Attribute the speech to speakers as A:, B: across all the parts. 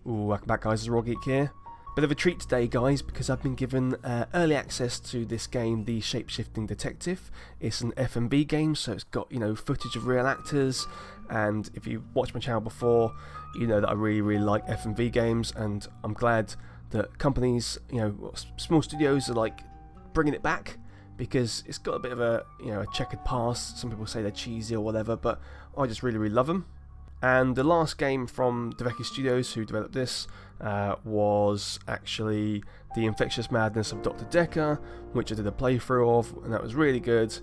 A: Ooh, welcome back guys, it's Geek here. Bit of a treat today guys, because I've been given early access to this game, the Shapeshifting Detective. It's an F&B game, so it's got, footage of real actors, and if you watched my channel before, you know that I really like F&B games, and I'm glad that companies, small studios are like bringing it back, because it's got a bit of a, a checkered past. Some people say they're cheesy or whatever, but I just really love them. And the last game from Dekker Studios, who developed this, was actually the Infectious Madness of Doctor Dekker, which I did a playthrough of, and that was really good.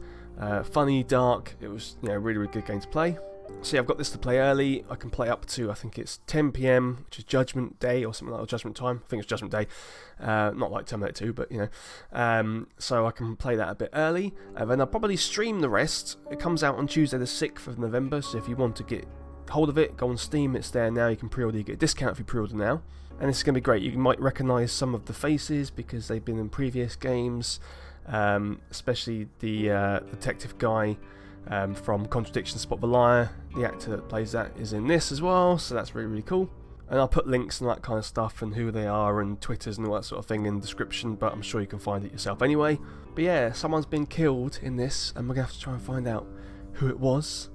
A: Funny, dark. It was, really good game to play. So yeah, I've got this to play early. I can play up to, I think it's 10 PM, which is Judgement Day or something like that, or Judgement Time. I think it's Judgement Day. Not like Terminator 2, but so I can play that a bit early, and then I'll probably stream the rest. It comes out on Tuesday the 6th of November, so if you want to get hold of it, go on Steam, it's there now. You can pre-order, you get a discount if you pre-order now, and this is going to be great. You might recognise some of the faces because they've been in previous games, especially the detective guy from Contradiction, Spot the Liar. The actor that plays that is in this as well, so that's really cool. And I'll put links and that kind of stuff and who they are and Twitters and all that sort of thing in the description, but I'm sure you can find it yourself anyway. But yeah, someone's been killed in this, and we're going to have to try and find out who it was.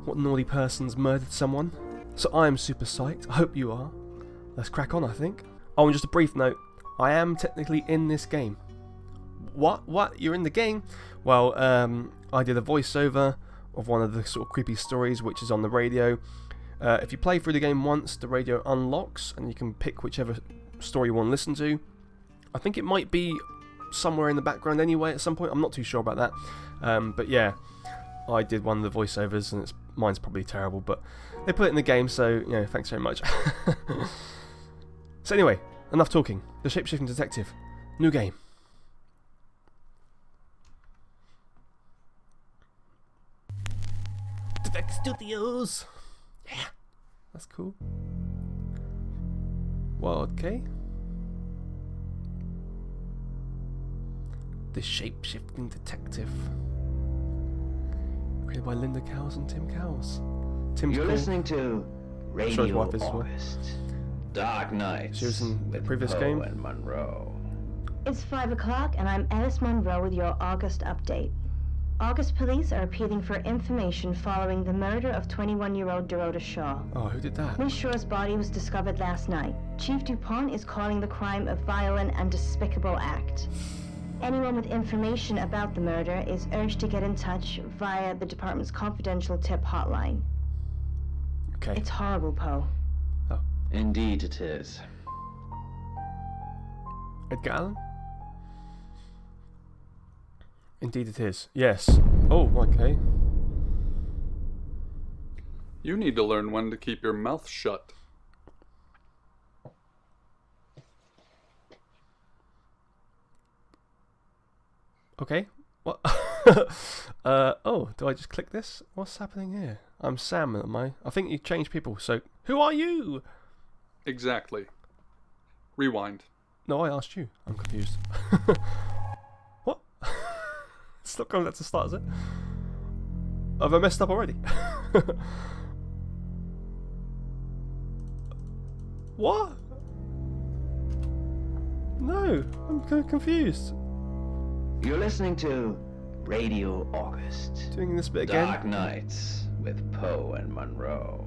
A: What naughty person's murdered someone? So I am super psyched. I hope you are. Let's crack on, I think. Oh, and just a brief note. I am technically in this game. What? What? You're in the game? Well, I did a voiceover of one of the sort of creepy stories, which is on the radio. If you play through the game once, the radio unlocks, and you can pick whichever story you want to listen to. I think it might be somewhere in the background anyway at some point. I'm not too sure about that. But yeah, I did one of the voiceovers, and mine's probably terrible, but they put it in the game, so thanks very much. So anyway, enough talking. The Shapeshifting Detective, new game. Dekker Studios. Yeah, that's cool. Well, okay. The Shapeshifting Detective. Created by Linda Cowles and Tim Cowles. Tim's
B: You're
A: cool.
B: Listening to Radio August.
A: Well.
B: Dark Nights.
A: She was in the previous
B: Poe
A: game.
B: And Monroe.
C: It's 5 o'clock, and I'm Alice Monroe with your August update. August police are appealing for information following the murder of 21-year-old Dorota Shaw.
A: Oh, who did that?
C: Miss Shaw's body was discovered last night. Chief DuPont is calling the crime a violent and despicable act. Anyone with information about the murder is urged to get in touch via the department's confidential tip hotline.
A: Okay.
C: It's horrible, Poe.
A: Oh.
B: Indeed it is.
A: Edgar Allan? Indeed it is. Yes. Oh, okay.
D: You need to learn when to keep your mouth shut.
A: Okay. What? Oh, do I just click this? What's happening here? I'm Sam, am I? I think you changed people, so who are you?
D: Exactly. Rewind.
A: No, I asked you. I'm confused. What? It's not going back to start, is it? Have I messed up already? What? No, I'm kind of confused.
B: You're listening to Radio August.
A: Doing this bit again.
B: Dark Nights with Poe and Monroe.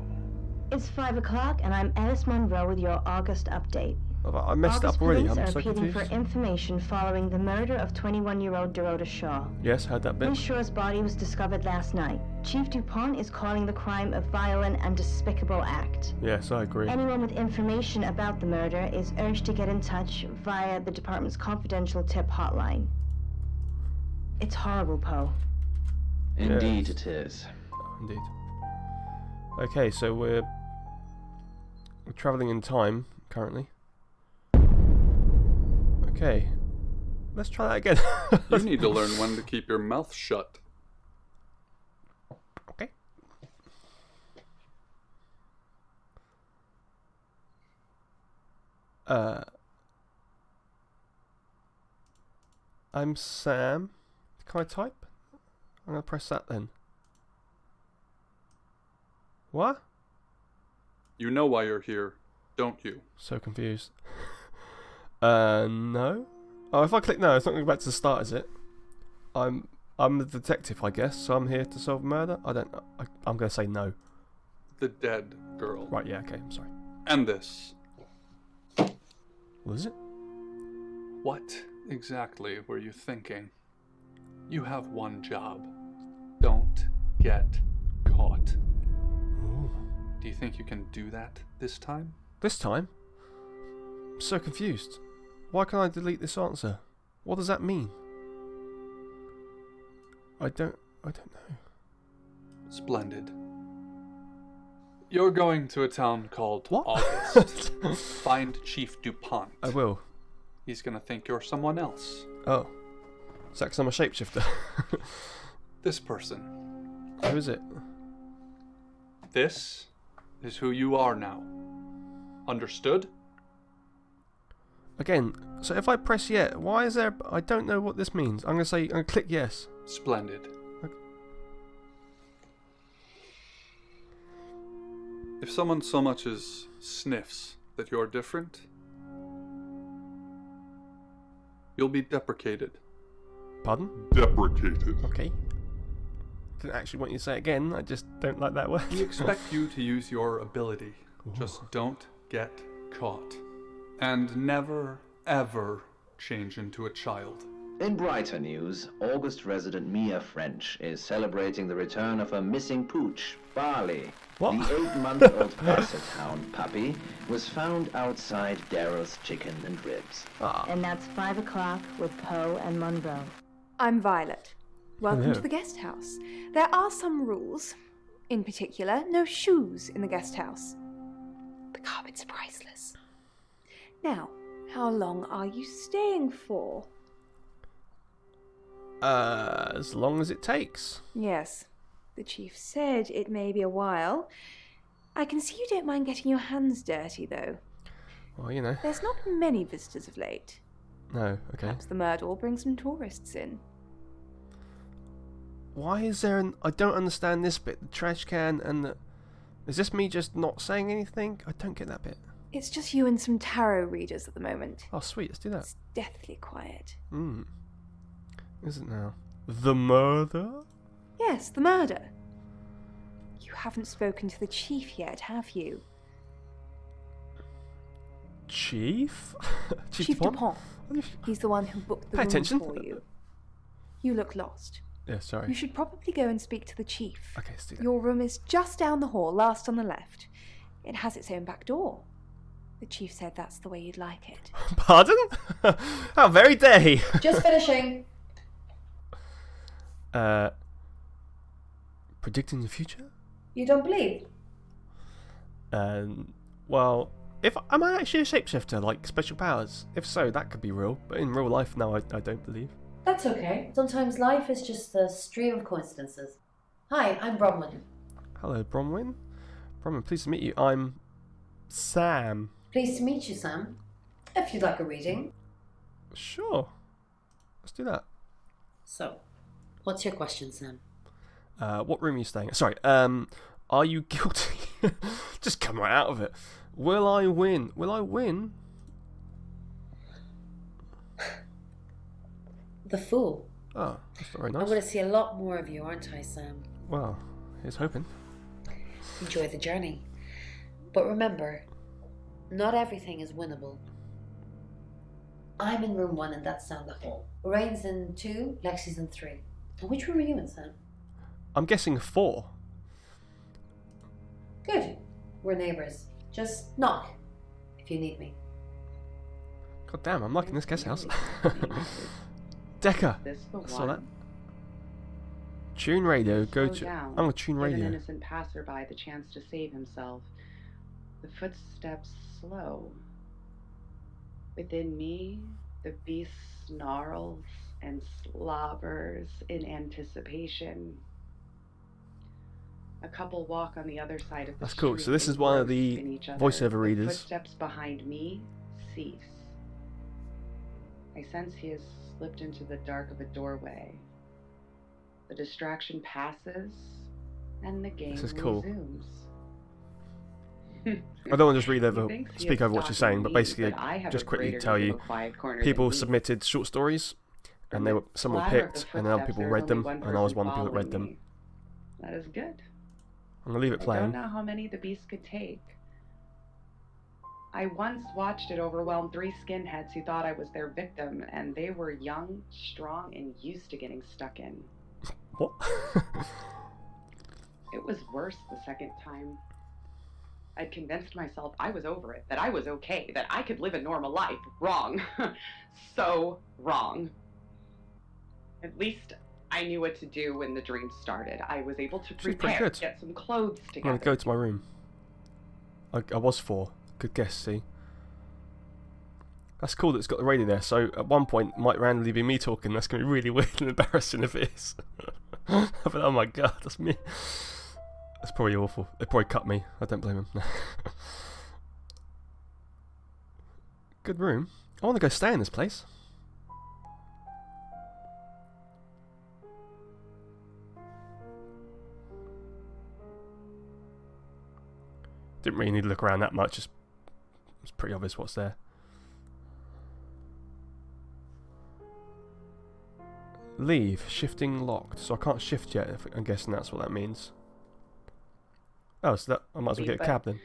C: It's 5 o'clock, and I'm Alice Monroe with your August update.
A: I messed
C: August
A: up already.
C: police
A: I'm
C: are
A: so
C: appealing
A: confused.
C: for information following the murder of 21-year-old Dorota Shaw.
A: Yes, heard that bit.
C: Miss Shaw's body was discovered last night. Chief DuPont is calling the crime a violent and despicable act.
A: Yes, I agree.
C: Anyone with information about the murder is urged to get in touch via the department's confidential tip hotline. It's horrible, Poe.
B: Indeed
A: Yes.
B: it is.
A: Indeed. Okay, so we're travelling in time currently. Okay, let's try that again.
D: You need to learn when to keep your mouth shut.
A: Okay. I'm Sam. Can I type? I'm gonna press that then. What?
D: You know why you're here. don't you?
A: So confused. No. Oh, if I click no, it's not going to go back to the start, is it? I'm the detective, I guess, so I'm here to solve murder? I don't know. I'm going to say no.
D: The dead girl.
A: Right, yeah, okay, I'm sorry.
D: And this.
A: What is it?
D: What exactly were you thinking? You have one job. Don't get caught.
A: Ooh.
D: Do you think you can do that this time?
A: This time? I'm so confused. Why can't I delete this answer? What does that mean? I don't know.
D: Splendid. You're going to a town called
A: What?
D: August. Find Chief DuPont.
A: I will.
D: He's gonna think you're someone else.
A: Oh. Is that 'cause I'm a shapeshifter?
D: This person.
A: Who is it?
D: This is who you are now. Understood?
A: Again, so if I press yes, why is there... I don't know what this means. I'm going to click yes.
D: Splendid.
A: Okay.
D: If someone so much as sniffs that you're different, you'll be deprecated.
A: Pardon?
E: Deprecated.
A: Okay. Didn't actually want you to say it again. I just don't like that word.
D: We expect you to use your ability.
A: Ooh.
D: Just don't get caught. And never, ever change into a child.
B: In brighter news, August resident Mia French is celebrating the return of her missing pooch, Barley.
A: What?
B: The 8-month-old Basset Hound puppy was found outside Daryl's Chicken and Ribs.
A: Ah.
C: And that's 5 o'clock with Poe and Monroe.
F: I'm Violet. Welcome
A: Hello.
F: to the guest house. There are some rules. In particular, no shoes in the guest house. The carpets are priceless. Now, how long are you staying for?
A: As long as it takes.
F: Yes, the chief said it may be a while. I can see you don't mind getting your hands dirty, though.
A: Well, you know.
F: There's not been many visitors of late.
A: No, okay.
F: Perhaps the murder will bring some tourists in.
A: Why is there an... I don't understand this bit. The trash can and the... Is this me just not saying anything? I don't get that bit.
F: It's just you and some tarot readers at the moment.
A: Oh, sweet. Let's do that.
F: It's deathly quiet.
A: Is it now? The murder?
F: Yes, the murder. You haven't spoken to the chief yet, have you?
A: Chief?
F: Chief DuPont. He's the one who booked the
A: Pay
F: room
A: attention.
F: for you. You look lost.
A: Yeah, sorry.
F: You should probably go and speak to the chief.
A: Okay, let's do that.
F: Your room is just down the hall, last on the left. It has its own back door. The chief said that's the way you'd like it.
A: Pardon? How very dare he?
G: Just finishing.
A: Predicting the future?
G: You don't believe?
A: Well, am I actually a shapeshifter, like special powers? If so, that could be real. But in real life, no, I don't believe.
G: That's okay. Sometimes life is just a stream of coincidences. Hi, I'm Bronwyn.
A: Hello, Bronwyn. Bronwyn, pleased to meet you. I'm Sam.
G: Pleased to meet you, Sam. If you'd like a reading.
A: Sure. Let's do that.
G: So, what's your question, Sam?
A: What room are you staying at? Sorry, are you guilty? Just come right out of it. Will I win? Will I win?
G: The Fool.
A: Oh, that's not very
G: I'm
A: nice.
G: going to see a lot more of you, aren't I, Sam?
A: Well, here's hoping.
G: Enjoy the journey. But remember, not everything is winnable. I'm in room 1 and that's down the hall. Lorraine's in 2, Lexi's in 3. And which room are you in, Sam?
A: I'm guessing 4.
G: Good. We're neighbours. Just knock if you need me.
A: God damn, I'm liking this guest house. Dekker!
H: This the
A: I saw that.
H: one.
A: Tune radio, go
H: Slow
A: to...
H: down.
A: I'm gonna tune
H: Give an
A: radio.
H: innocent passerby the chance to save himself. The footsteps slow. Within me, the beast snarls and slobbers in anticipation. A couple walk on the other side of the
A: That's cool.
H: street,
A: So this is one of the
H: engrossed in each other.
A: voiceover readers.
H: The footsteps behind me cease. I sense he has slipped into the dark of a doorway. The distraction passes, and the game
A: This is cool.
H: resumes.
A: I don't want to just read over,
H: He thinks he
A: speak
H: is
A: over what she's
H: stalking
A: saying, but
H: me,
A: basically,
H: but I have
A: just
H: a
A: quickly
H: greater
A: tell
H: need
A: you,
H: of a quiet corner
A: people
H: than he.
A: submitted short stories, and they were some were
H: Splatter of the
A: picked, and other
H: footsteps,
A: people
H: there's
A: read
H: only
A: them,
H: one
A: and I was
H: person
A: one of the people that read
H: following
A: them.
H: me. That is good.
A: I'm gonna leave it
H: I don't
A: playing.
H: know how many the beast could take. I once watched it overwhelm 3 skinheads who thought I was their victim, and they were young, strong, and used to getting stuck in.
A: What?
H: It was worse the second time. I'd convinced myself I was over it, that I was okay, that I could live a normal life. Wrong. So wrong. At least I knew what to do when the dream started. I was able to
A: She's pretty
H: prepare,
A: good.
H: get some clothes
A: I'm
H: together.
A: gonna go to my room. I was 4. Good guess, see? That's cool that it's got the radio there, so at one point it might randomly be me talking. That's gonna be really weird and embarrassing if it is. But oh my god, that's me. That's probably awful. They probably cut me. I don't blame them. Good room. I want to go stay in this place. Didn't really need to look around that much. It's pretty obvious what's there. Leave. Shifting locked. So I can't shift yet. I'm guessing that's what that means. Oh, so that I might as well get a cab then.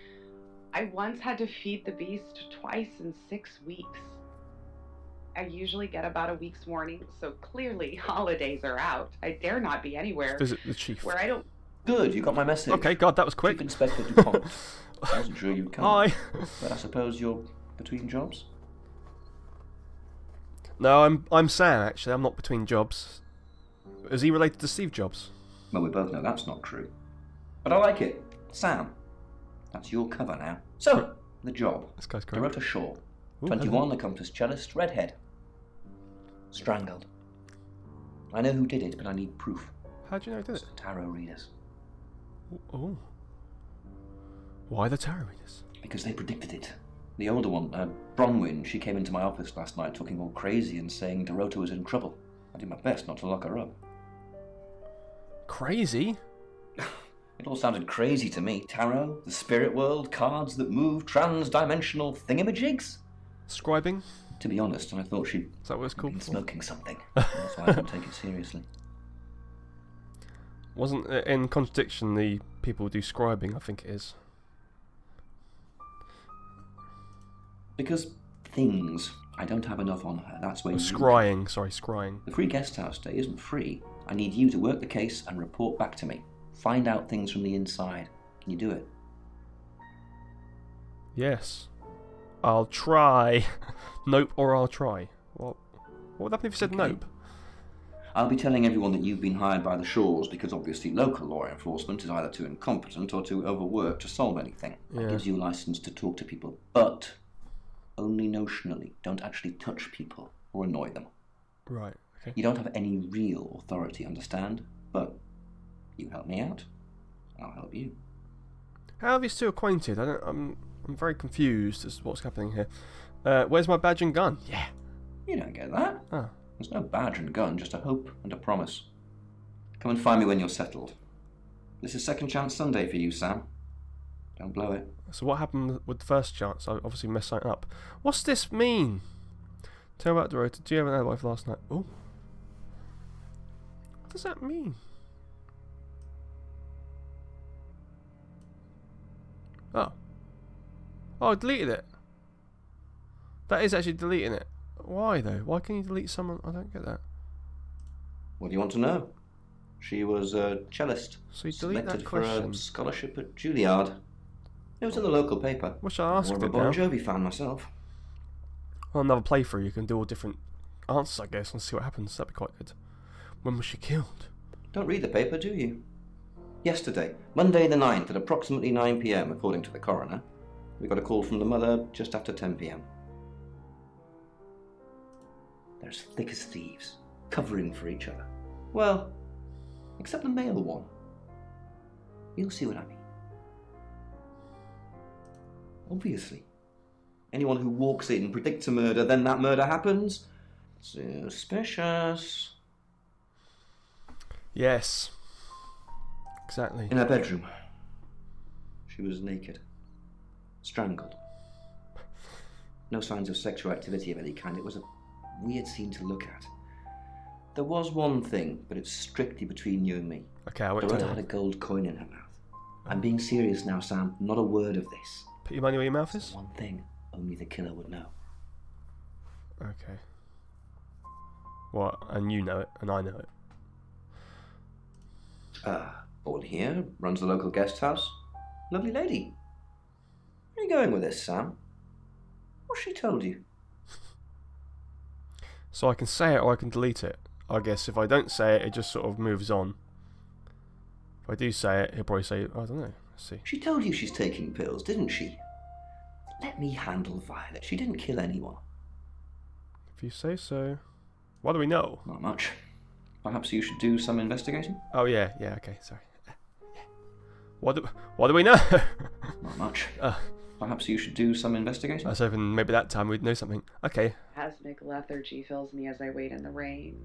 H: I once had to feed the beast twice in 6 weeks. I usually get about a week's warning, so clearly holidays are out. I dare not be anywhere
A: Visit the chief.
H: where I don't.
E: Good, you got my message.
A: Okay, God, that was quick.
E: Chief Inspector DuPont. I wasn't sure you'd come.
A: Hi.
E: But I suppose you're between jobs?
A: No, I'm Sam. Actually, I'm not between jobs. Is he related to Steve Jobs?
E: Well, we both know that's not true. But I like it. Sam. That's your cover now. So, the job.
A: This guy's great.
E: Dorota Shaw.
A: Ooh,
E: 21,
A: hello.
E: accomplished cellist, redhead. Strangled. I know who did it, but I need proof.
A: How do you know he did it?
E: Tarot readers.
A: Oh. Why the tarot readers?
E: Because they predicted it. The older one, Bronwyn, she came into my office last night talking all crazy and saying Dorota was in trouble. I did my best not to lock her up.
A: Crazy?
E: It all sounded crazy to me. Tarot, the spirit world, cards that move, trans-dimensional thingamajigs.
A: Scribing?
E: To be honest, I thought she'd
A: Is that what it's called?
E: been
A: before?
E: smoking something. That's why I didn't take it seriously.
A: Wasn't it in Contradiction the people who do scribing? I think it is.
E: Because things, I don't have enough on her. That's where you...
A: Scrying. Sorry, scrying.
E: The free guest house day isn't free. I need you to work the case and report back to me. Find out things from the inside. Can you do it?
A: Yes. I'll try. Nope or I'll try. What would happen if you said
E: Okay.
A: nope?
E: I'll be telling everyone that you've been hired by the Shaws because obviously local law enforcement is either too incompetent or too overworked to solve anything.
A: Yeah.
E: That gives you a license to talk to people, but only notionally. Don't actually touch people or annoy them.
A: Right. Okay.
E: You don't have any real authority, understand? But you help me out, I'll help you.
A: How are these two acquainted? I'm very confused as to what's happening here. Where's my badge and gun? Yeah.
E: You don't get that.
A: Oh.
E: There's no badge and gun, just a hope and a promise. Come and find me when you're settled. This is Second Chance Sunday for you, Sam. Don't blow it.
A: So what happened with the first chance? I obviously messed something up. What's this mean? Tell me about Dorota. Do you have an wife last night? Oh. What does that mean? Oh. Oh, I deleted it. That is actually deleting it. Why though? Why can you delete someone? I don't get that.
E: What do you want to know? She was a cellist.
A: So you delete that
E: selected for
A: question.
E: a scholarship at Juilliard. It was in the local paper.
A: Wish I asked
E: More of a
A: it
E: Bon
A: now.
E: Jovi fan myself.
A: Well, another playthrough, you can do all different answers, I guess, and see what happens. That'd be quite good. When was she killed?
E: Don't read the paper, do you? Yesterday, Monday the 9th at approximately 9 p.m, according to the coroner. We got a call from the mother just after 10 p.m. They're as thick as thieves, covering for each other. Well, except the male one. You'll see what I mean. Obviously. Anyone who walks in, predicts a murder, then that murder happens. Suspicious.
A: Yes. Exactly.
E: In her bedroom. She was naked. Strangled. No signs of sexual activity of any kind. It was a weird scene to look at. There was one thing, but it's strictly between you and me.
A: Okay, I won't
E: Dorota
A: tell
E: had
A: you.
E: a gold coin in her mouth. I'm being serious now, Sam. Not a word of this.
A: Put your money where your mouth
E: It's
A: is?
E: the one thing only the killer would know.
A: Okay. What? And you know it, and I know it.
E: Born here, runs the local guest house. Lovely lady. Where are you going with this, Sam? What's she told you?
A: So I can say it or I can delete it. I guess if I don't say it, it just sort of moves on. If I do say it, he'll probably say, I don't know. Let's see.
E: She told you she's taking pills, didn't she? Let me handle Violet. She didn't kill anyone.
A: If you say so. What do we know?
E: Not much. Perhaps you should do some investigating?
A: Oh yeah, okay, sorry. What do we know?
E: Not much. Perhaps you should do some investigating?
A: I was hoping maybe that time we'd know something. Okay.
H: Cosmic lethargy fills me as I wait in the rain.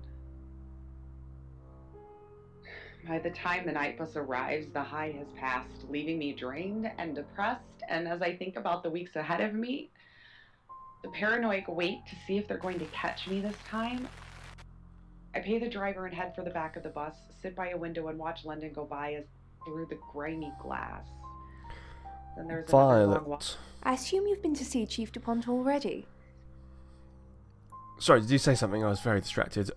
H: By the time the night bus arrives, the high has passed, leaving me drained and depressed. And as I think about the weeks ahead of me, the paranoid wait to see if they're going to catch me this time, I pay the driver and head for the back of the bus, sit by a window and watch London go by as through the grimy glass. Then there's another long walk.
A: Violet.
F: I assume you've been to see Chief DuPont already.
A: Sorry, did you say something? I was very distracted.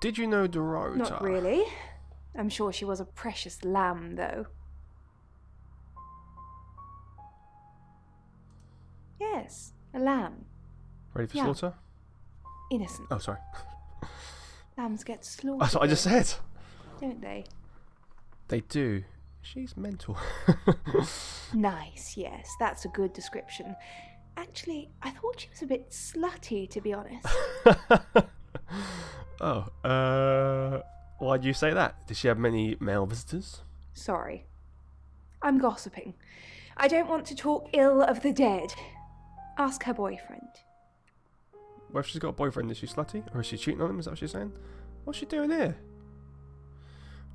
A: Did you know Dorota?
F: Not really. I'm sure she was a precious lamb, though. Yes, a lamb.
A: Ready for
F: Yeah.
A: slaughter?
F: Innocent.
A: Oh, sorry.
F: Lambs get slaughtered.
A: That's what I just said.
F: Don't they?
A: They do. She's mental.
F: Nice, yes. That's a good description. Actually, I thought she was a bit slutty, to be honest.
A: Oh, why'd you say that? Did she have many male visitors?
F: Sorry. I'm gossiping. I don't want to talk ill of the dead. Ask her boyfriend.
A: Well, if she's got a boyfriend, is she slutty? Or is she cheating on him? Is that what she's saying? What's she doing here?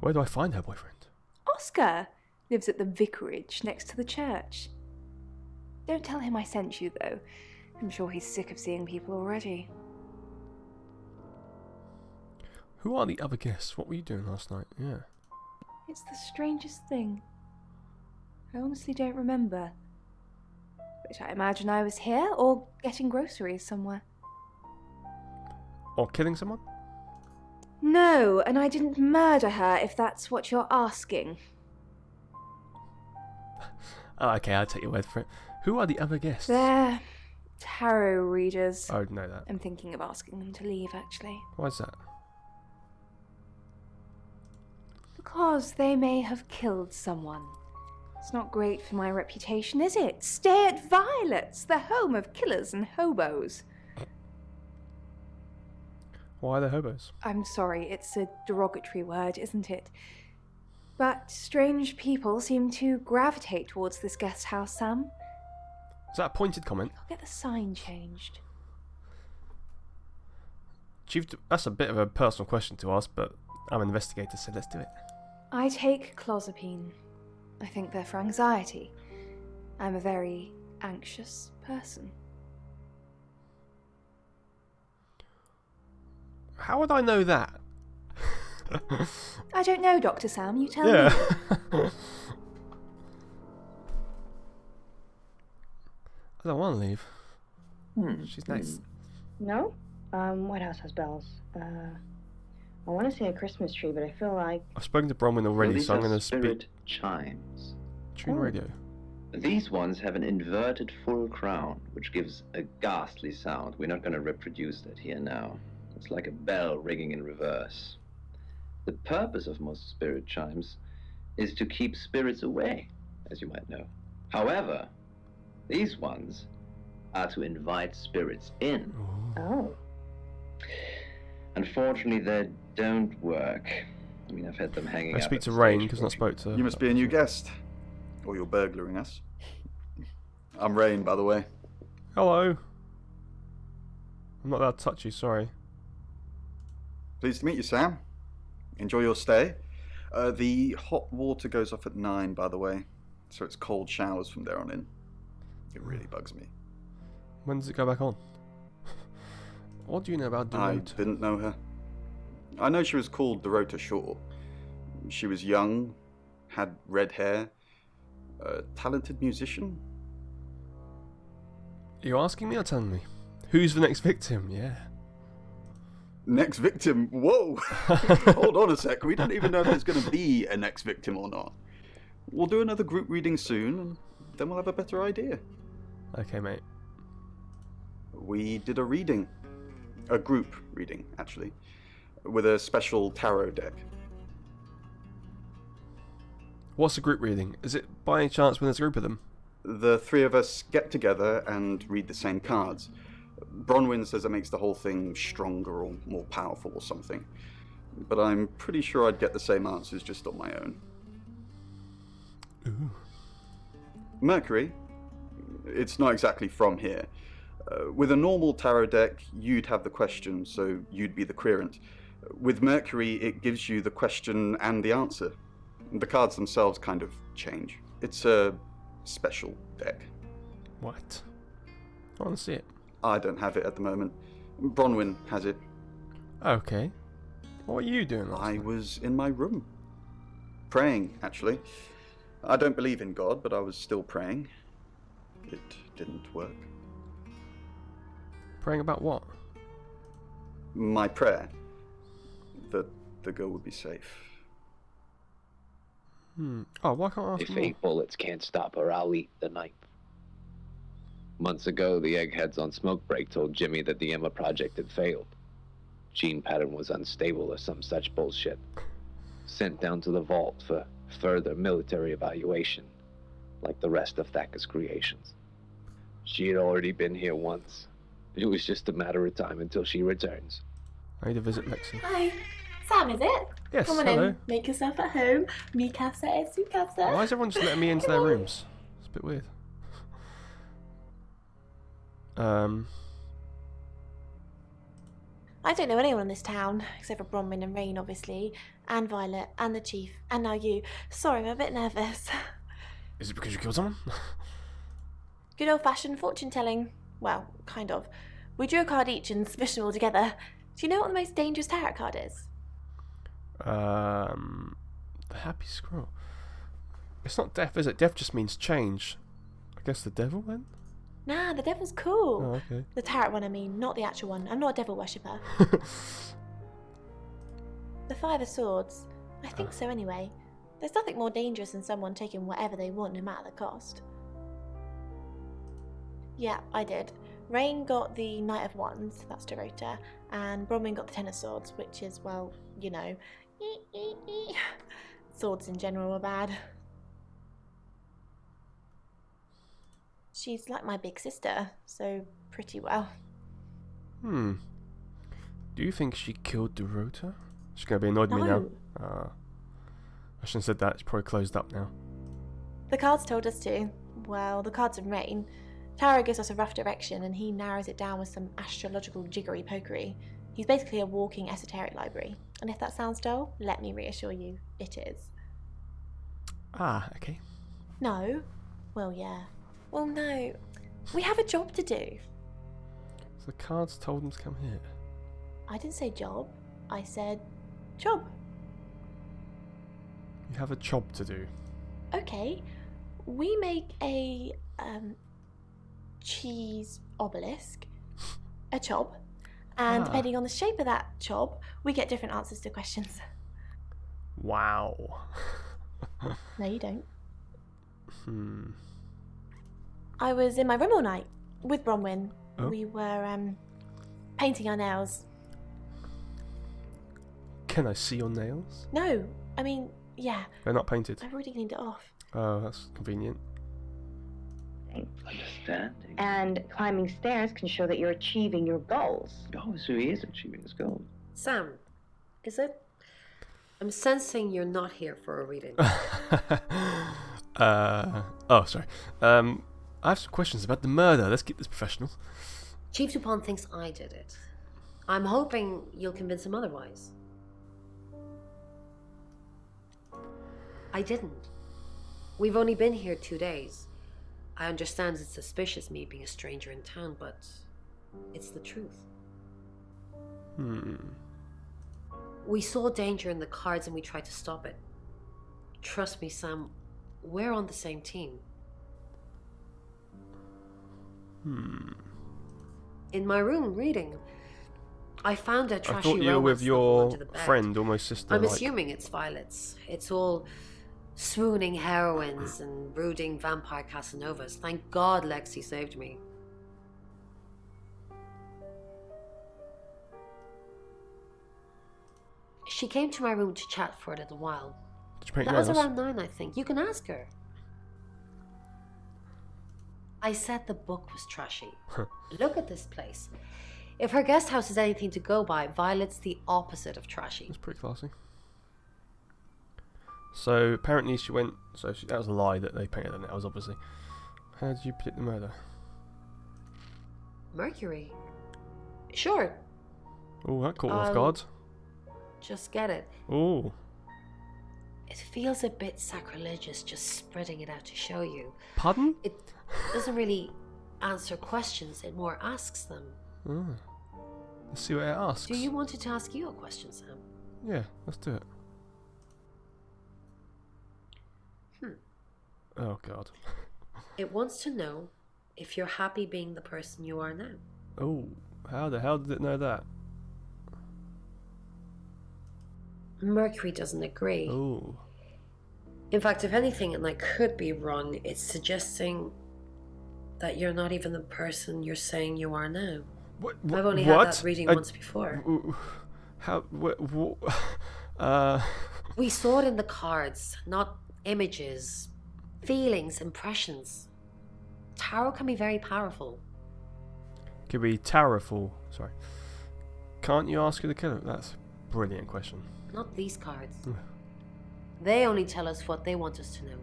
A: Where do I find her boyfriend?
F: Oscar lives at the vicarage next to the church. Don't tell him I sent you, though. I'm sure he's sick of seeing people already.
A: Who are the other guests? What were you doing last night? Yeah.
F: It's the strangest thing. I honestly don't remember. But I imagine I was here or getting groceries somewhere.
A: Or killing someone?
F: No, and I didn't murder her, if that's what you're asking.
A: Oh, okay, I'll take your word for it. Who are the other guests?
F: They're tarot readers.
A: I would know that.
F: I'm thinking of asking them to leave, actually.
A: Why is that?
F: Because they may have killed someone. It's not great for my reputation, is it? Stay at Violet's, the home of killers and hobos.
A: Why are they hobos?
F: I'm sorry, it's a derogatory word, isn't it? But strange people seem to gravitate towards this guest house, Sam.
A: Is that a pointed comment?
F: I'll get the sign changed.
A: Chief, that's a bit of a personal question to ask, but I'm an investigator, so let's do it.
F: I take clozapine. I think they're for anxiety. I'm a very anxious person.
A: How would I know that?
F: I don't know, Dr. Sam, you tell
A: Yeah.
F: me.
A: I don't want to leave. She's nice.
C: No? What else has bells? I want to say a Christmas tree, but I feel like...
A: I've spoken to Bronwyn already,
B: These
A: so I'm
B: are
A: going to
B: spirit
A: speak.
B: chimes.
A: Tune radio.
B: These ones have an inverted full crown, which gives a ghastly sound. We're not going to reproduce that here now. It's like a bell ringing in reverse. The purpose of most spirit chimes is to keep spirits away, as you might know. However, these ones are to invite spirits in.
C: Oh.
B: Unfortunately, they don't work. I mean, I've had them hanging
A: I
B: out
A: speak
B: at
A: to
B: the
A: Rain
B: stage
A: because I spoke to.
I: You must be a new guest. Or you're burglaring us. I'm Rain, by the way.
A: Hello. I'm not allowed to touch you, sorry.
I: Pleased to meet you, Sam. Enjoy your stay. The hot water goes off at 9, by the way. So it's cold showers from there on in. It really bugs me.
A: When does it go back on? What do you know about
I: I
A: Dorota?
I: didn't know her. I know she was called Dorota Shaw. She was young, had red hair, a talented musician.
A: Are you asking me or telling me? Who's the next victim? Yeah.
I: Next victim? Whoa! Hold on a sec, we don't even know if there's going to be a next victim or not. We'll do another group reading soon, and then we'll have a better idea.
A: Okay, mate.
I: We did a reading. A group reading, actually. With a special tarot deck.
A: What's a group reading? Is it by any chance when there's a group of them?
I: The three of us get together and read the same cards. Bronwyn says it makes the whole thing stronger or more powerful or something. But I'm pretty sure I'd get the same answers just on my own.
A: Ooh.
I: Mercury? It's not exactly from here. With a normal tarot deck, you'd have the question, so you'd be the querent. With Mercury, it gives you the question and the answer. The cards themselves kind of change. It's a special deck.
A: What? I want to see it.
I: I don't have it at the moment. Bronwyn has it.
A: Okay. What were you doing last
I: I
A: night?
I: was in my room. Praying, actually. I don't believe in God, but I was still praying. It didn't work.
A: Praying about what?
I: My prayer. That the girl would be safe.
A: Oh, why can't I ask
B: If
A: more?
B: 8 bullets can't stop her, I'll eat the 9th. Months ago, the eggheads on Smoke Break told Jimmy that the Emma project had failed. Gene pattern was unstable or some such bullshit. Sent down to the vault for further military evaluation, like the rest of Thacker's creations. She had already been here once. It was just a matter of time until she returns.
A: I need to visit Lexi.
J: Hi. Sam, is it?
A: Yes,
J: Come on
A: hello.
J: in. Make yourself at home. Mi casa es su casa.
A: Why is everyone just letting me into their rooms? It's a bit weird.
J: I don't know anyone in this town, except for Bronwyn and Rain, obviously, and Violet, and the Chief, and now you. Sorry, I'm a bit nervous.
A: Is it because you killed someone?
J: Good old-fashioned fortune-telling. Well, kind of. We drew a card each and smushed them all together. Do you know what the most dangerous tarot card is?
A: The Happy Scroll. It's not death, is it? Death just means change. I guess the devil then?
J: Nah, the devil's cool.
A: Oh, okay.
J: The tarot one, I mean, not the actual one. I'm not a devil worshipper. The 5 of Swords. I think so anyway. There's nothing more dangerous than someone taking whatever they want, no matter the cost. Yeah, I did. Rain got the Knight of Wands, that's Dorota, and Bronwyn got the Ten of Swords, which is, well, you know, swords in general are bad. She's like my big sister, so pretty well.
A: Do you think she killed Dorota? She's going to be annoyed with me now. I shouldn't have said that. It's probably closed up now.
J: The cards told us to. Well, the cards in Rain. Tarot gives us a rough direction and he narrows it down with some astrological jiggery-pokery. He's basically a walking esoteric library. And if that sounds dull, let me reassure you, it is.
A: Ah, okay.
J: No? Well, yeah. Well, no. We have a job to do.
A: So the cards told him to come here.
J: I didn't say job. I said job.
A: You have a job to do.
J: Okay. We make a cheese obelisk, a chob, and depending on the shape of that chob, we get different answers to questions.
A: Wow.
J: No, you don't. I was in my room all night with Bronwyn.
A: Oh.
J: We were painting our nails.
A: Can I see your nails?
J: No, I mean, yeah.
A: They're not painted.
J: I've already cleaned it off.
A: Oh, that's convenient.
B: Understanding.
C: And climbing stairs can show that you're achieving your goals.
B: Oh, so he is achieving his goal.
K: Sam, is it? I'm sensing you're not here for a reading.
A: Oh, sorry. I have some questions about the murder. Let's keep this professional.
K: Chief Dupont thinks I did it. I'm hoping you'll convince him otherwise. I didn't. We've only been here 2 days. I understand it's suspicious me being a stranger in town, but it's the truth. We saw danger in the cards and we tried to stop it. Trust me, Sam, we're on the same team. In my room reading, I found a trashy
A: I thought you were with
K: romance novel
A: your
K: under the bed.
A: friend, almost sister.
K: I'm assuming it's Violet's. It's all swooning heroines and brooding vampire Casanovas. Thank God Lexi saved me. She came to my room to chat for a little while.
A: Did you paint
K: That
A: your
K: was
A: nails?
K: around 9, I think. You can ask her. I said the book was trashy. Look at this place. If her guest house is anything to go by, Violet's the opposite of trashy.
A: That's pretty classy. So apparently she went. That was a lie that they painted on it. Was obviously. How did you predict the murder?
K: Mercury. Sure,
A: Oh, that caught me off guard.
K: just get it.
A: Oh,
K: It feels a bit sacrilegious just spreading it out to show you.
A: pardon?
K: It doesn't really answer questions, it more asks them.
A: Oh. Let's see what it asks.
K: Do you want it to ask you a question, Sam?
A: Yeah, let's do it. Oh God.
K: It wants to know if you're happy being the person you are now.
A: Oh, how the hell did it know that?
K: Mercury doesn't agree.
A: Oh.
K: In fact, if anything, and I could be wrong, it's suggesting that you're not even the person you're saying you are now.
A: What?
K: I've only had that reading once before.
A: How? What?
K: We saw it in the cards, not images, feelings, impressions. Tarot can be very powerful.
A: Could be tarotful. Sorry. Can't you ask her to kill it? That's a brilliant question.
K: Not these cards. They only tell us what they want us to know.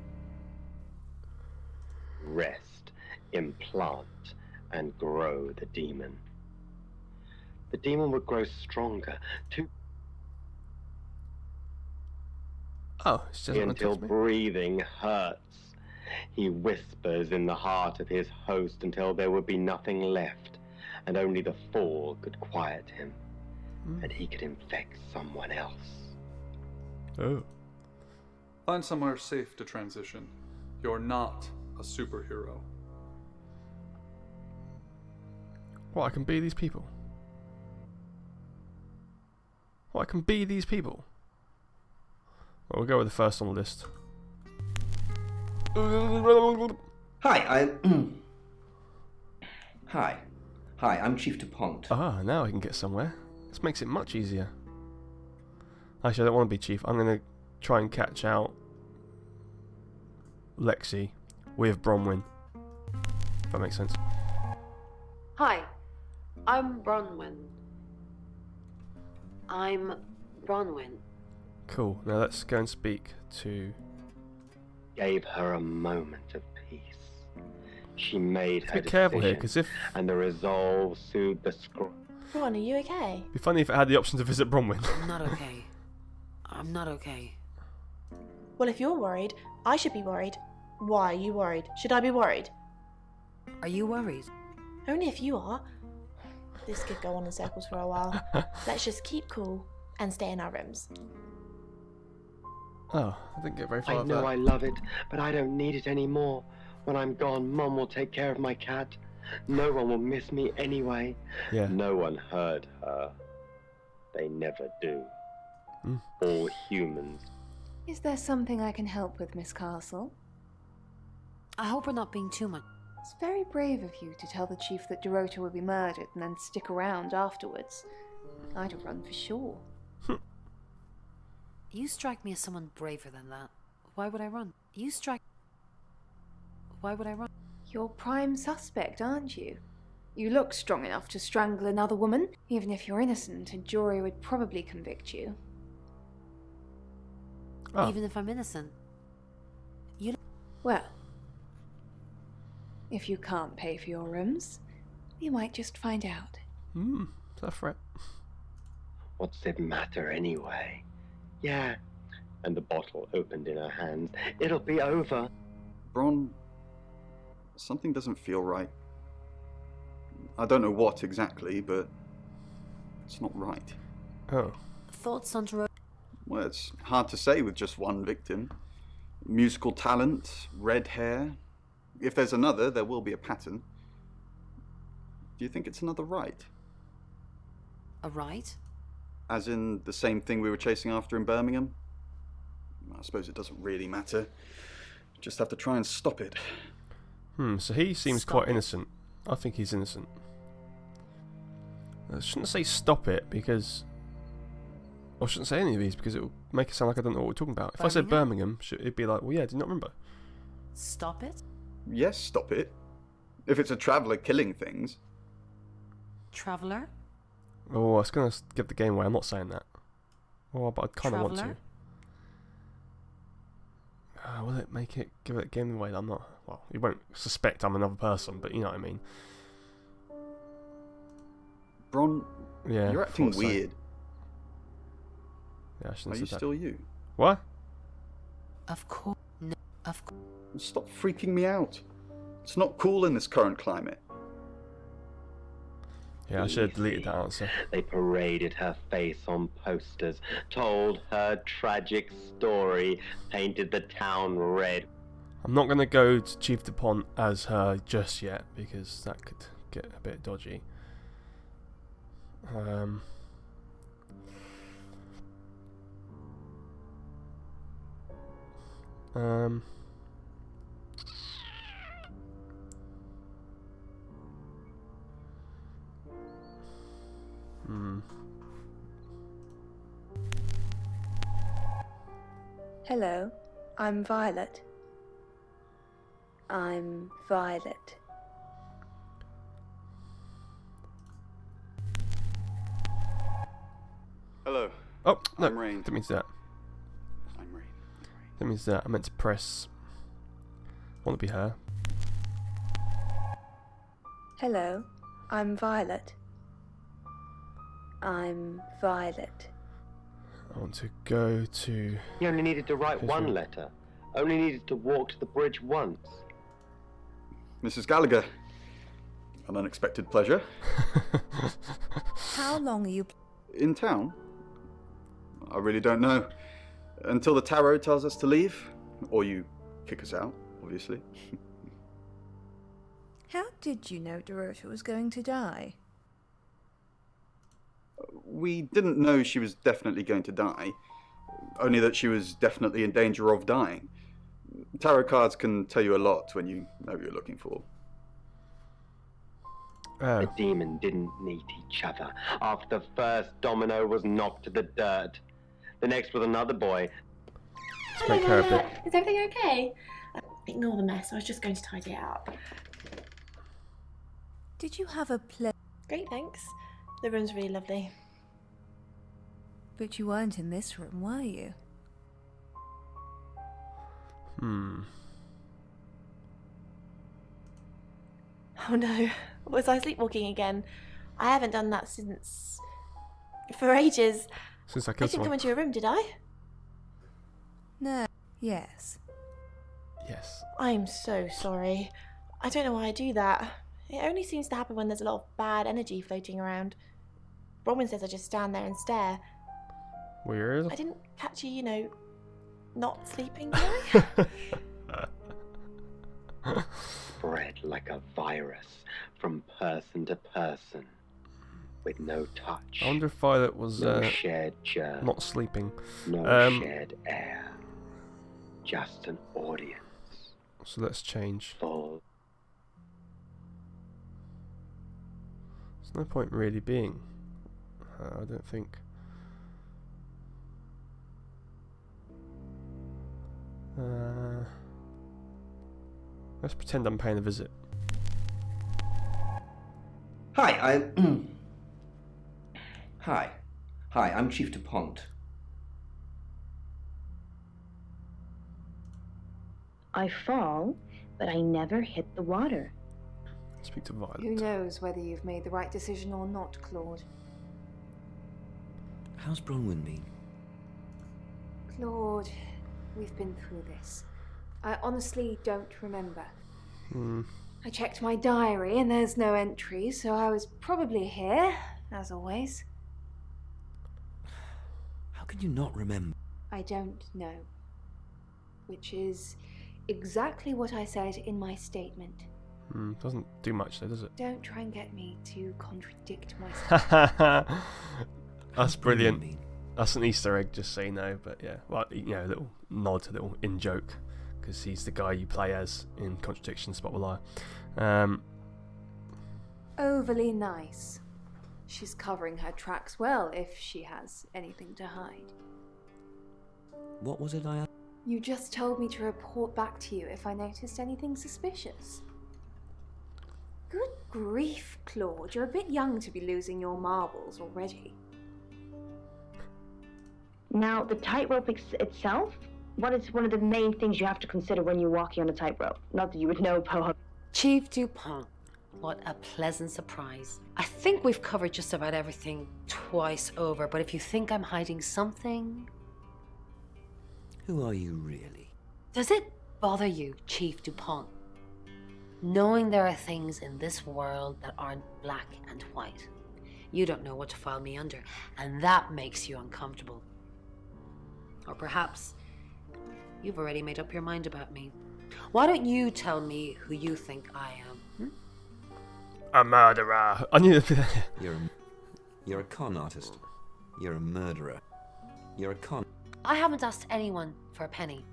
B: Rest, implant, and grow the demon. The demon would grow stronger
A: Oh, it's just
B: until breathing hurts. He whispers in the heart of his host until there would be nothing left, and only the fall could quiet him, and he could infect someone else.
A: Oh.
D: Find somewhere safe to transition. You're not a superhero.
A: What, I can be these people? What, I can be these people? Well, we'll go with the first on the list.
E: Hi, Hi, I'm Chief DuPont.
A: Ah, now I can get somewhere. This makes it much easier. Actually, I don't want to be Chief. I'm going to try and catch out Lexi with Bronwyn. If that makes sense.
K: Hi, I'm Bronwyn.
A: Cool. Now let's go and speak to...
B: Gave her a moment of peace. She made her
A: be careful here,
B: decision,
A: 'cause if...
B: and the resolve soothed the scroll.
J: Ron, are you okay?
A: It'd be funny if it had the option to visit Bronwyn.
L: I'm not okay. I'm not okay.
J: Well, if you're worried, I should be worried. Why are you worried? Should I be worried?
L: Are you worried?
J: Only if you are. This could go on in circles for a while. Let's just keep cool and stay in our rooms.
A: Oh, I didn't get very far
B: I
A: with
B: know
A: that.
B: I love it, but I don't need it anymore. When I'm gone, Mum will take care of my cat. No one will miss me anyway.
A: Yeah.
B: No one heard her. They never do. All humans.
F: Is there something I can help with, Miss Castle?
L: I hope we're not being too much.
F: It's very brave of you to tell the chief that Dorota will be murdered and then stick around afterwards. I'd have run for sure.
L: You strike me as someone braver than that. Why would I run? Why would I run?
F: You're prime suspect, aren't you? You look strong enough to strangle another woman. Even if you're innocent, a jury would probably convict you.
A: Oh.
L: Even if I'm innocent.
F: Well, if you can't pay for your rooms, you might just find out.
A: Is that a threat?
B: What's it matter anyway? Yeah. And the bottle opened in her hands. It'll be over.
I: Bron, Something doesn't feel right. I don't know what exactly, but it's not right.
A: Oh.
L: Thoughts on Dro-
I: Well, it's hard to say with just one victim. Musical talent, red hair. If there's another, there will be a pattern. Do you think it's another right?
L: A right?
I: As in the same thing we were chasing after in Birmingham? I suppose it doesn't really matter. Just have to try and stop it.
A: So he seems
L: Stop
A: quite
L: it.
A: innocent. I think he's innocent. I shouldn't say stop it because... I shouldn't say any of these because it will make it sound like I don't know what we're talking about. If I said Birmingham, it'd be like, well, yeah, do you not remember?
L: Stop it?
I: Yes, stop it. If it's a traveller killing things.
L: Traveller?
A: Oh, I was going to give the game away. I'm not saying that. Oh, but I kind of want to.
L: Traveller?
A: Will it make it give it game away? I'm not. Well, you won't suspect I'm another person, but you know what I mean.
I: Bron,
A: Yeah.
I: you're acting
A: thought so.
I: weird.
A: Yeah, I shouldn't
I: Are
A: have
I: you
A: said that.
I: still you?
A: What?
L: Of course. No, of course.
I: Stop freaking me out. It's not cool in this current climate.
A: Yeah, I should have deleted that answer.
M: They paraded her face on posters, told her tragic story, painted the town red.
A: I'm not going to go to Chief DuPont as her just yet because that could get a bit dodgy.
F: Hello, I'm Violet. I'm Violet.
I: Hello.
A: Oh, no,
I: I'm Rain.
A: didn't mean to do that.
I: I'm Rain.
A: Didn't mean to do that. I meant to press... I want to be her.
F: Hello, I'm Violet. I'm Violet.
A: I want to go to...
M: He only needed to write
A: Who's
M: one
A: that?
M: letter. Only needed to walk to the bridge once.
I: Mrs. Gallagher. An unexpected pleasure.
F: How long are you...
I: In town? I really don't know. Until the tarot tells us to leave. Or you kick us out, obviously.
F: How did you know Dorota was going to die?
I: We didn't know she was definitely going to die. Only that she was definitely in danger of dying. Tarot cards can tell you a lot when you know what you're looking for.
A: Oh.
M: The demon didn't need each other. After the first domino was knocked to the dirt, the next was another boy.
A: Let's make her a bit...
J: Is everything okay? Ignore the mess. I was just going to tidy it up.
F: Did you have a play?
J: Great, thanks. The room's really lovely.
F: But you weren't in this room, were you?
J: Oh no, was I sleepwalking again? I haven't done that since... for ages.
A: Since I
J: I
A: killed
J: didn't come
A: someone.
J: into your room, did I?
F: No. Yes.
A: Yes.
J: I'm so sorry. I don't know why I do that. It only seems to happen when there's a lot of bad energy floating around. Robin says I just stand there and stare.
A: Weird.
J: I didn't catch you, you know, not sleeping, did I?
M: Spread like a virus from person to person, with no touch.
A: I wonder if Violet was
M: no shared germ,
A: not sleeping.
M: no shared air, just an audience.
A: So let's change.
M: Full.
A: There's no point really being. I don't think. Let's pretend I'm paying a visit.
E: Hi, Hi. Hi, I'm Chief DuPont.
C: I fall, but I never hit the water.
A: Speak to Violet.
F: Who knows whether you've made the right decision or not, Claude?
E: How's Bronwyn been?
F: Claude, we've been through this. I honestly don't remember. I checked my diary and there's no entry, so I was probably here, as always.
N: How can you not remember?
F: I don't know. Which is exactly what I said in my statement.
A: Doesn't do much though, does it?
F: Don't try and get me to contradict myself.
A: That's brilliant. That's an Easter egg, just so you know. But yeah, well, you know, a little nod, a little in joke, because he's the guy you play as in Contradiction, Spot the Lie.
F: Overly nice. She's covering her tracks well if she has anything to hide.
N: What was it I asked?
F: You just told me to report back to you if I noticed anything suspicious. Good grief, Claude. You're a bit young to be losing your marbles already.
C: Now, the tightrope itself, what is one of the main things you have to consider when you're walking on a tightrope? Not that you would know, Poe.
K: Chief Dupont. What a pleasant surprise. I think we've covered just about everything twice over, but if you think I'm hiding something...
N: Who are you really?
K: Does it bother you, Chief Dupont, knowing there are things in this world that aren't black and white? You don't know what to file me under, and that makes you uncomfortable. Or perhaps you've already made up your mind about me. Why don't you tell me who you think I am?
A: A murderer. I knew that.
N: You're a con artist. You're a murderer. You're a con...
K: I haven't asked anyone for a penny.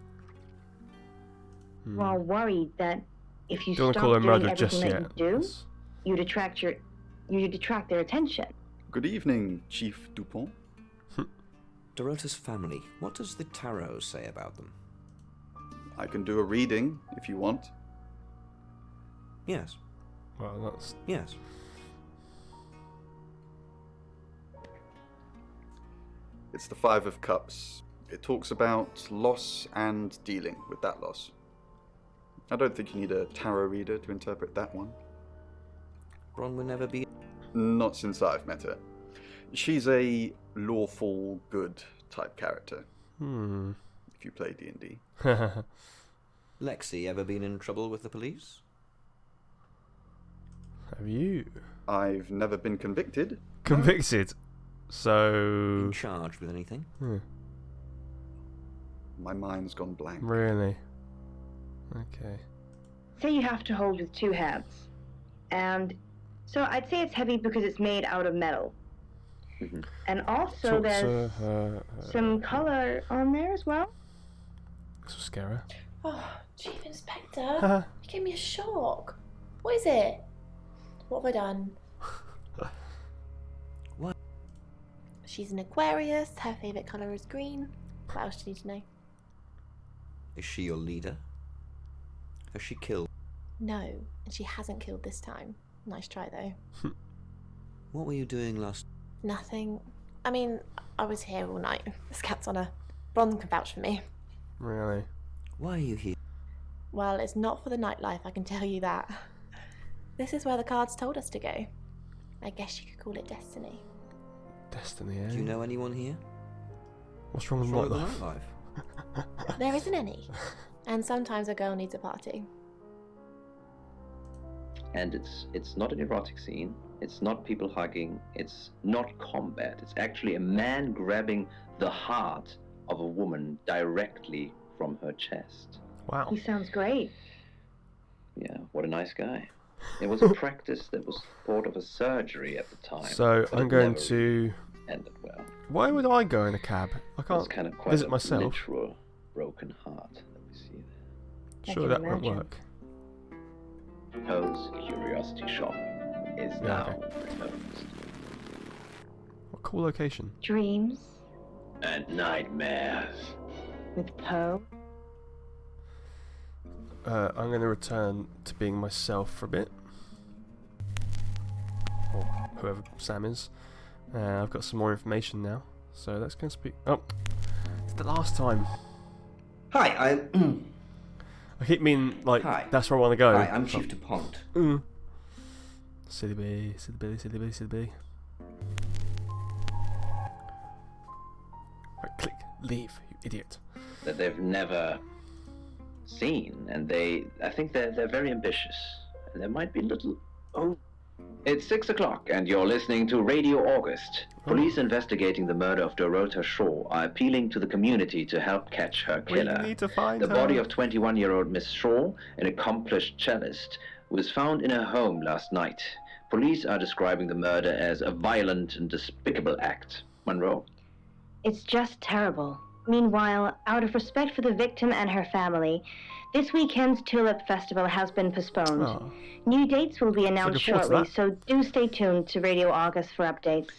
C: Well, worried that if you
A: Don't
C: stop
A: call her
C: doing
A: murderer
C: everything
A: just
C: that
A: yet.
C: you do, you detract their attention.
I: Good evening, Chief Dupont.
N: Dorota's family. What does the tarot say about them?
I: I can do a reading if you want.
N: Yes.
A: Well, that's...
N: Yes.
I: It's the Five of Cups. It talks about loss and dealing with that loss. I don't think you need a tarot reader to interpret that one.
N: Bron will never be...
I: Not since I've met her. She's a lawful good type character. If you play D&D.
N: Lexi ever been in trouble with the police?
A: Have you?
I: I've never been convicted.
A: Convicted? So...
N: Been charged with anything?
I: My mind's gone blank.
A: Really? Okay.
C: Say you have to hold with two hands. And so I'd say it's heavy because it's made out of metal. And also there's some color on there as well.
A: This will scare her.
J: Oh, Chief Inspector, you gave me a shock. What is it? What have I done?
N: What?
J: She's an Aquarius, her favourite colour is green. What else do you need to know?
N: Is she your leader? Has she killed?
J: No, and she hasn't killed this time. Nice try though.
N: What were you doing last...
J: Nothing. I mean, I was here all night. This cat's on her. Bron can vouch for me.
A: Really?
N: Why are you here?
J: Well, it's not for the nightlife, I can tell you that. This is where the cards told us to go. I guess you could call it destiny.
A: Destiny, eh?
N: Do you know anyone here?
A: What's wrong with nightlife?
J: There isn't any. And sometimes a girl needs a party.
B: And it's not an erotic scene. It's not people hugging. It's not combat. It's actually a man grabbing the heart of a woman directly from her chest.
A: Wow.
C: He sounds great.
B: Yeah, what a nice guy. It was a practice that was thought of as surgery at the time.
A: So I'm going to...
B: Ended well.
A: Why would I go in a cab? I can't
B: It's kind of quite
A: visit
B: a
A: myself.
B: literal broken heart that we see there.
A: Sure, that won't work.
B: Poe's curiosity shop is now closed.
A: What cool location.
C: Dreams.
B: And nightmares.
C: With Poe.
A: I'm going to return to being myself for a bit. Or whoever Sam is. I've got some more information now. So let's go and speak... Oh! It's the last time.
E: Hi,
A: I keep meaning, like,
E: Hi.
A: that's where I want to go.
E: Hi, I'm Chief Dupont.
A: Silly bee, silly bee, silly bee, silly bee. Right, click, leave, you idiot.
B: That they've never seen, and I think they're very ambitious, there might be little... Oh. It's 6 o'clock, and you're listening to Radio August. Police investigating the murder of Dorota Shaw are appealing to the community to help catch her killer.
A: We need to find
B: the
A: her.
B: body of 21-year-old Miss Shaw, an accomplished cellist, was found in her home last night. Police are describing the murder as a violent and despicable act. Monroe?
C: It's just terrible. Meanwhile, out of respect for the victim and her family, this weekend's Tulip Festival has been postponed.
A: Oh.
C: New dates will be announced
A: Looking forward to
C: shortly,
A: that.
C: so do stay tuned to Radio August for updates.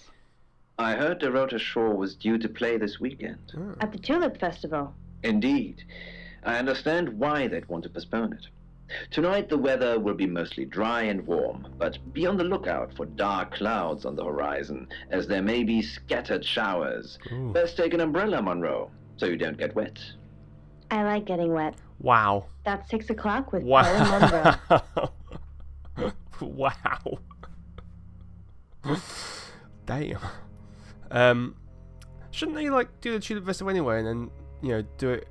B: I heard Dorota Shaw was due to play this weekend.
C: At the Tulip Festival.
B: Indeed. I understand why they'd want to postpone it. Tonight the weather will be mostly dry and warm, but be on the lookout for dark clouds on the horizon, as there may be scattered showers.
A: Ooh.
B: Best take an umbrella, Monroe, so you don't get wet.
C: I like getting wet.
A: Wow.
C: That's 6 o'clock with
A: Wow.
C: Paul and Monroe.
A: Wow. Damn. Shouldn't they like do the Tulip Festival anyway, and then do it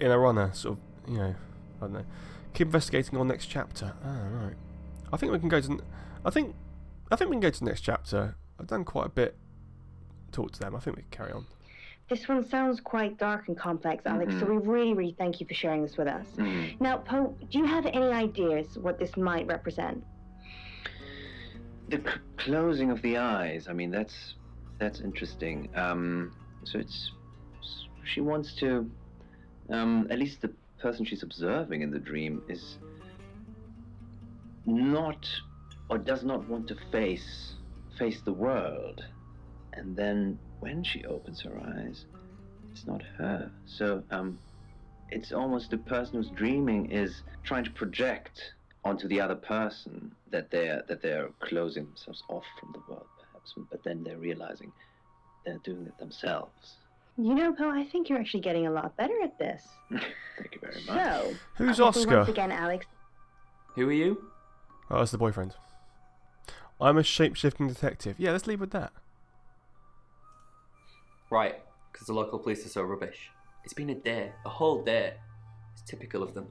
A: in a runner, sort of I don't know. Keep investigating on next chapter. Oh, right. I think we can go to. I think we can go to the next chapter. I've done quite a bit. Talk to them. I think we can carry on.
C: This one sounds quite dark and complex, Alex, so we really, really thank you for sharing this with us. Now, Poe, do you have any ideas what this might represent?
B: The closing of the eyes. I mean, that's interesting. So she wants to. At least the person she's observing in the dream is not, or does not want to face the world, and then when she opens her eyes, it's not her. So it's almost the person who's dreaming is trying to project onto the other person that they're closing themselves off from the world, perhaps, but then they're realizing they're doing it themselves.
C: You know, Poe, I think you're actually getting a lot better at this.
B: Thank you very much.
C: So,
A: Who's
C: obviously,
A: Oscar?
C: Once again, Alex.
O: Who are you?
A: Oh, that's the boyfriend. I'm a shape-shifting detective. Yeah, let's leave with that.
O: Right, because the local police are so rubbish. It's been a whole day. It's typical of them.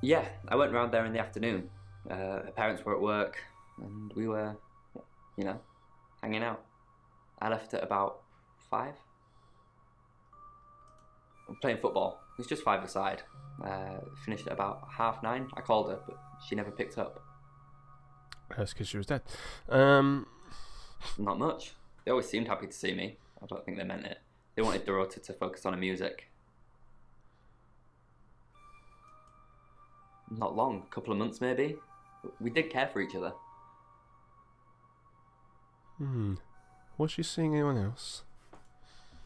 O: Yeah, I went round there in the afternoon. Her parents were at work, and we were, hanging out. I left at about 5. I'm playing football. It was just 5-a-side. Finished at about 9:30. I called her, but she never picked up.
A: That's because she was dead.
O: Not much. They always seemed happy to see me. I don't think they meant it. They wanted Dorota to focus on her music. Not long, a couple of months maybe. We did care for each other.
A: Was she seeing anyone else?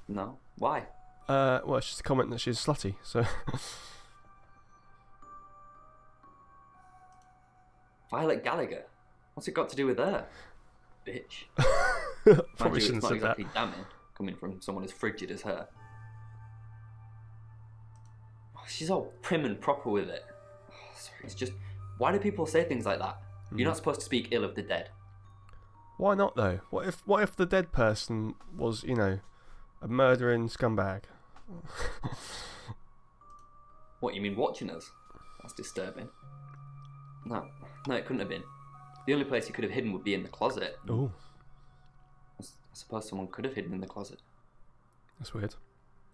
O: No. Why?
A: Well, she's a comment that she's slutty, so...
O: Violet Gallagher? What's it got to do with her? Bitch.
A: Probably shouldn't
O: have
A: have said
O: said that. It's not exactly damning, coming from someone as frigid as her. She's all prim and proper with it. Sorry, it's just... Why do people say things like that? You're not supposed to speak ill of the dead.
A: Why not, though? What if the dead person was, a murdering scumbag?
O: What, you mean watching us? That's disturbing. No, it couldn't have been. The only place he could have hidden would be in the closet.
A: Oh.
O: I suppose someone could have hidden in the closet.
A: That's weird.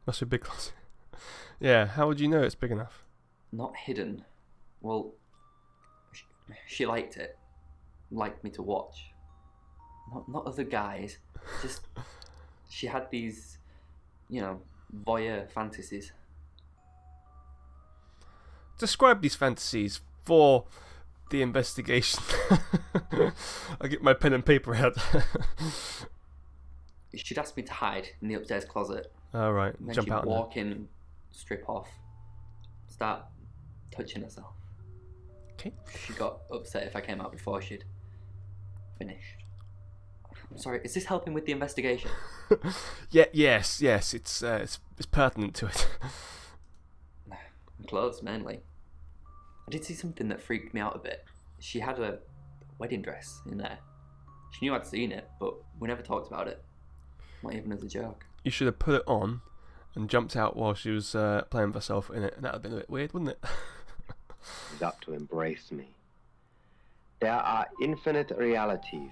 A: That's a big closet. Yeah, how would you know it's big enough?
O: Not hidden. Well, she liked it. Liked me to watch. Not other guys. Just, she had these, voyeur fantasies.
A: Describe these fantasies for the investigation. I get my pen and paper out.
O: She'd ask me to hide in the upstairs closet.
A: All right,
O: And then
A: jump
O: she'd
A: out.
O: walk in, strip off, start touching herself.
A: Okay.
O: She got upset if I came out before she'd finished. I'm sorry, is this helping with the investigation?
A: Yes, it's pertinent to it.
O: Clothes, mainly. I did see something that freaked me out a bit. She had a wedding dress in there. She knew I'd seen it, but we never talked about it. Not even as a joke.
A: You should have put it on and jumped out while she was playing with herself in it, and that would have been a bit weird, wouldn't it?
M: He's up to embrace me. There are infinite realities,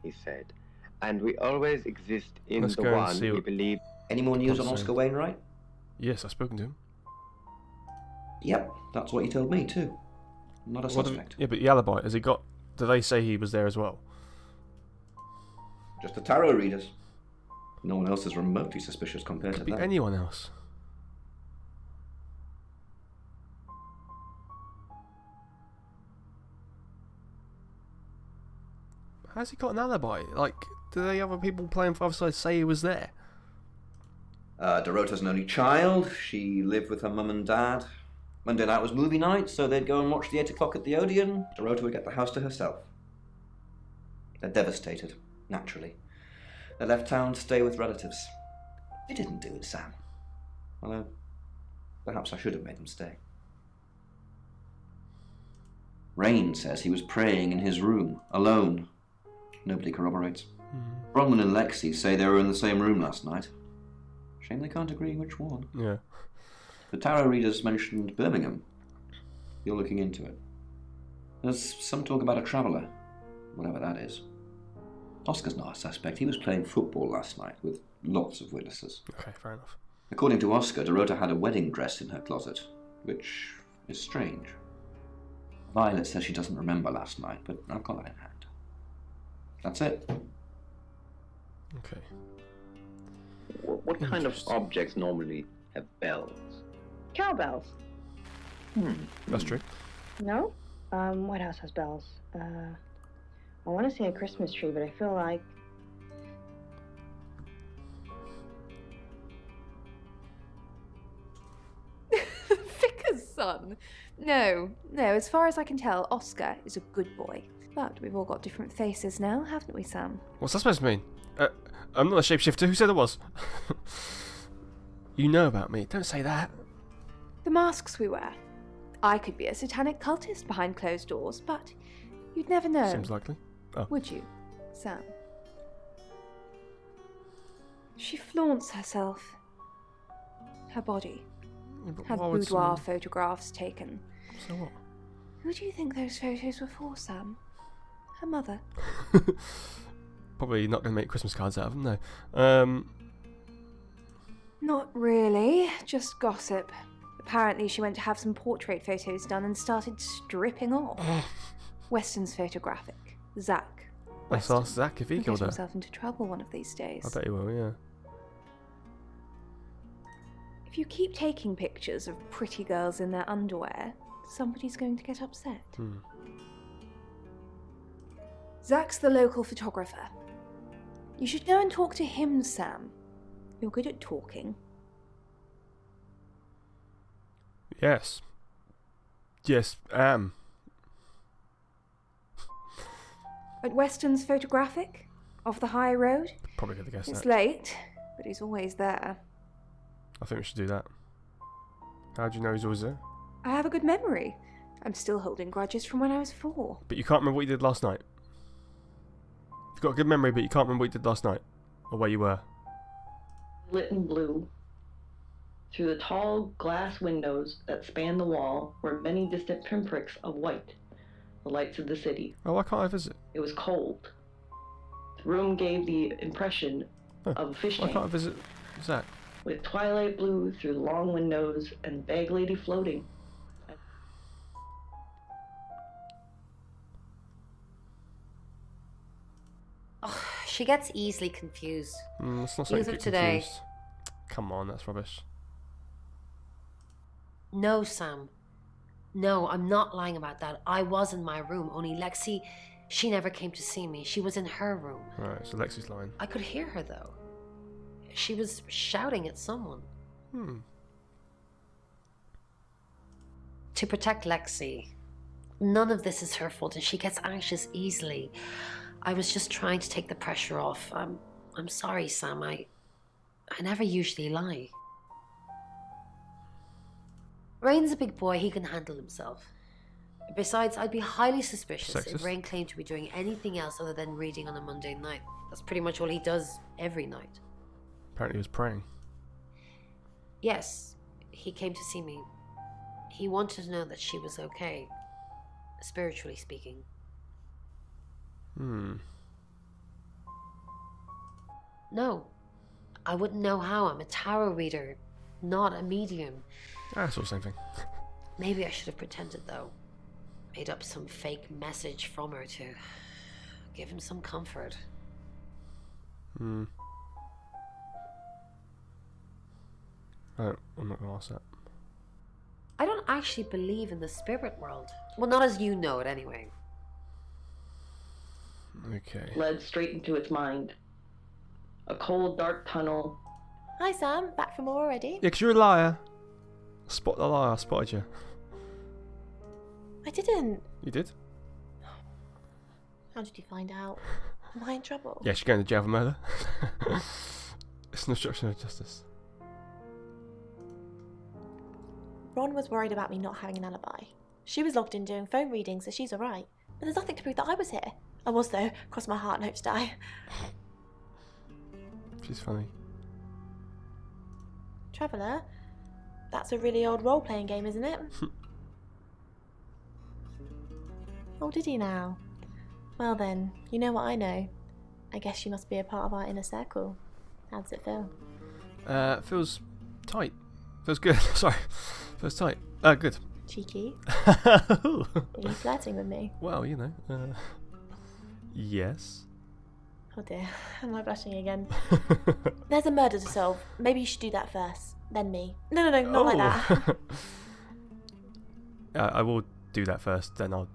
M: he said, and we always exist in
A: Let's
M: the
A: go and
M: one
A: see
M: we
A: what-
M: believe.
E: Any more news on
A: What's
E: Oscar
A: that?
E: Wainwright?
A: Yes, I've spoken to him.
E: Yep, that's what he told me too. Not a
A: What do-
E: suspect.
A: yeah, but the alibi, has he got... Do they say he was there as well?
E: Just the tarot readers. No one else is remotely suspicious compared
A: Could
E: to
A: be
E: them.
A: anyone else. How's he got an alibi? Like, do the other people playing for other sides say he was there?
E: Dorota's an only child. She lived with her mum and dad. Monday night was movie night, so they'd go and watch the 8 o'clock at the Odeon. Dorota would get the house to herself. They're devastated, naturally. They left town to stay with relatives. They didn't do it, Sam. Although, perhaps I should have made them stay. Rain says he was praying in his room, alone. Nobody corroborates. Bronwyn and Lexi say they were in the same room last night. Shame they can't agree which one.
A: Yeah.
E: The tarot readers mentioned Birmingham. You're looking into it. There's some talk about a traveller, whatever that is. Oscar's not a suspect. He was playing football last night with lots of witnesses.
A: Okay, fair enough.
E: According to Oscar, Dorota had a wedding dress in her closet, which is strange. Violet says she doesn't remember last night, but I've got that in hand. That's it.
A: Okay.
B: What kind of objects normally have bells?
C: Cowbells.
A: That's true.
C: No? What else has bells? I want to say a Christmas tree, but I feel like...
F: Vicar's son? No, as far as I can tell, Oscar is a good boy. But we've all got different faces now, haven't we, Sam?
A: What's that supposed to mean? I'm not a shapeshifter. Who said I was? You know about me. Don't say that.
F: The masks we wear. I could be a satanic cultist behind closed doors, but you'd never know.
A: Seems likely. Oh.
F: Would you, Sam? She flaunts herself. Her body.
A: Yeah, but
F: Had
A: why would
F: boudoir
A: someone-
F: photographs taken.
A: So what?
F: Who do you think those photos were for, Sam? Her mother.
A: Probably not going to make Christmas cards out of them, no.
F: Not really, just gossip. Apparently she went to have some portrait photos done and started stripping off. Weston's photographic. Zach.
A: Let's ask Zach if he
F: He'll
A: killed
F: get
A: her.
F: himself into trouble one of these days.
A: I bet he will, yeah.
F: If you keep taking pictures of pretty girls in their underwear, somebody's going to get upset. Zach's the local photographer. You should go and talk to him, Sam. You're good at talking.
A: Yes. Yes, am.
F: At Weston's photographic? Off the high road?
A: Probably could have guessed
F: It's
A: that.
F: late, but he's always there.
A: I think we should do that. How do you know he's always there?
F: I have a good memory. I'm still holding grudges from when I was 4.
A: But you can't remember what you did last night. You've got a good memory, but you can't remember what you did last night. Or where you were.
P: Lit in blue. Through the tall glass windows that span the wall were many distant pinpricks of white, the lights of the city.
A: Oh, why can't I visit?
P: It was cold. The room gave the impression of a fish
A: Why
P: tank,
A: can't I visit Zach?
P: with twilight blue through the long windows and the bag lady floating.
K: Oh, she gets easily confused.
A: It's not
K: News
A: something
K: of today.
A: confused. Come on, that's rubbish.
K: No, Sam. No, I'm not lying about that. I was in my room, only Lexi, she never came to see me. She was in her room.
A: Alright, so Lexi's lying.
K: I could hear her, though. She was shouting at someone. To protect Lexi. None of this is her fault, and she gets anxious easily. I was just trying to take the pressure off. I'm sorry, Sam. I never usually lie. Rain's a big boy. He can handle himself. Besides, I'd be highly suspicious if
A: Sexist.
K: Rain claimed to be doing anything else other than reading on a Monday night. That's pretty much all he does every night.
A: Apparently he was praying.
K: Yes, he came to see me. He wanted to know that she was okay, spiritually speaking. No, I wouldn't know how. I'm a tarot reader, not a medium.
A: That's all the same thing.
K: Maybe I should have pretended, though. Made up some fake message from her to give him some comfort.
A: Oh, I'm not going to ask that.
K: I don't actually believe in the spirit world. Well, not as you know it, anyway.
A: Okay.
P: Led straight into its mind. A cold, dark tunnel.
J: Hi, Sam. Back for more already?
A: Yeah, 'cause you're a liar. Spot the liar. I spotted you.
J: I didn't.
A: You did?
J: How did you find out? Am I in trouble?
A: Yeah, she's going to jail for murder. It's an obstruction of justice.
J: Ron was worried about me not having an alibi. She was logged in doing phone readings, so she's alright. But there's nothing to prove that I was here. I was, though. Cross my heart and hope to die.
A: She's funny.
J: Traveller? That's a really old role-playing game, isn't it? Oh, did he now? Well then, you know what I know. I guess you must be a part of our inner circle. How does it feel?
A: Feels tight. Feels good. Sorry. Feels tight. Good.
J: Cheeky. Are you flirting with me?
A: Well, you know. Yes.
J: Oh dear, am I blushing again? There's a murder to solve. Maybe you should do that first. Then me. No, not like that.
A: I will do that first, then I'll...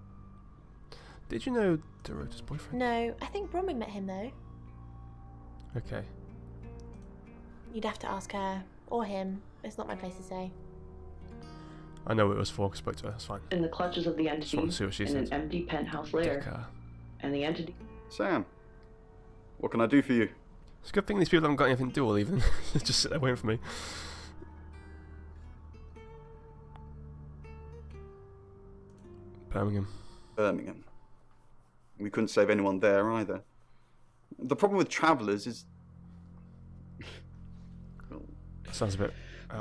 A: Did you know Dorota's boyfriend?
J: No, I think Bronwyn met him though.
A: Okay.
J: You'd have to ask her. Or him. It's not my place to say.
A: I know what it was for, I spoke to her, that's fine.
P: In the clutches of the
A: Just want
P: entity
A: to see what she
P: in
A: said.
P: an empty penthouse lair.
A: Dekker.
P: And the entity...
I: Sam, what can I do for you?
A: It's a good thing these people haven't got anything to do all evening. Just sit there waiting for me. Birmingham.
I: Birmingham. We couldn't save anyone there either. The problem with travellers is...
A: Sounds a bit...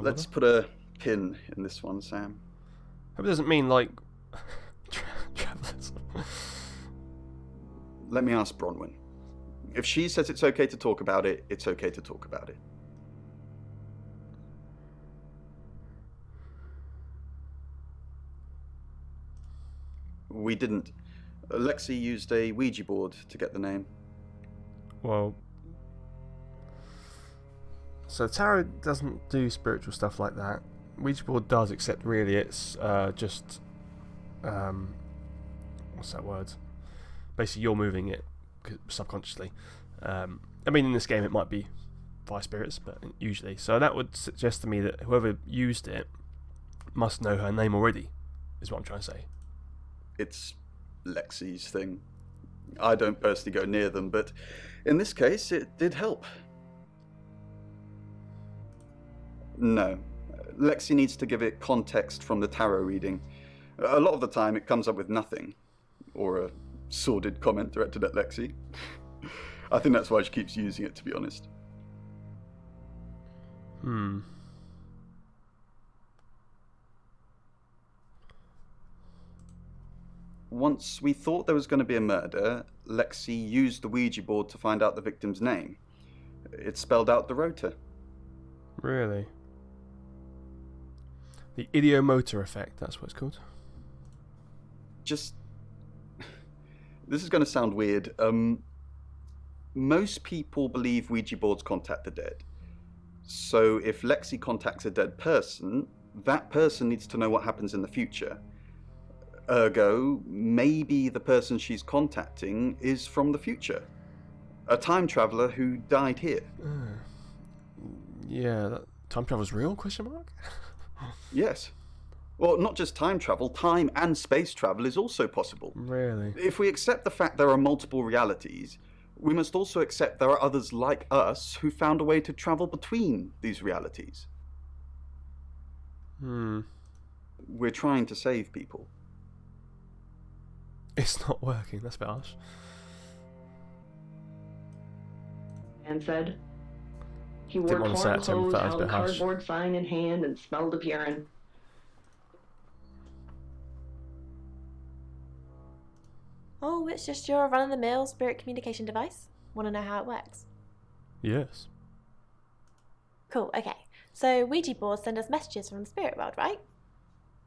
I: Let's put a pin in this one, Sam.
A: Hope it doesn't mean, like... travellers.
I: Let me ask Bronwyn. If she says it's okay to talk about it, it's okay to talk about it. We didn't. Lexi used a Ouija board to get the name.
A: Well... So tarot doesn't do spiritual stuff like that. Ouija board does, except really it's just... what's that word? Basically you're moving it subconsciously. I mean in this game it might be fire spirits, but usually. So that would suggest to me that whoever used it must know her name already, is what I'm trying to say.
I: It's Lexi's thing. I don't personally go near them, but in this case it did help. No. Lexi needs to give it context from the tarot reading. A lot of the time it comes up with nothing. Or a sordid comment directed at Lexi. I think that's why she keeps using it, to be honest. Once we thought there was going to be a murder, Lexi used the Ouija board to find out the victim's name. It spelled out Dorota.
A: Really? The idiomotor effect, that's what it's called.
I: Just... This is going to sound weird. Most people believe Ouija boards contact the dead. So if Lexi contacts a dead person, that person needs to know what happens in the future. Ergo, maybe the person she's contacting is from the future. A time traveller who died here.
A: Yeah, that time travel's real, question mark?
I: Yes. Well, not just time travel, time and space travel is also possible.
A: Really?
I: If we accept the fact there are multiple realities, we must also accept there are others like us who found a way to travel between these realities. We're trying to save people.
A: It's not working, that's a bit harsh.
P: And said, He
A: Didn't
P: wore
A: want to say
P: torn
A: it to him,
P: clothes,
A: felt it was a
P: held a
A: bit harsh.
P: cardboard sign in hand, and smelled of urine.
J: Oh, it's just your run-of-the-mill spirit communication device? Want to know how it works?
A: Yes.
J: Cool, okay. So Ouija boards send us messages from the spirit world, right?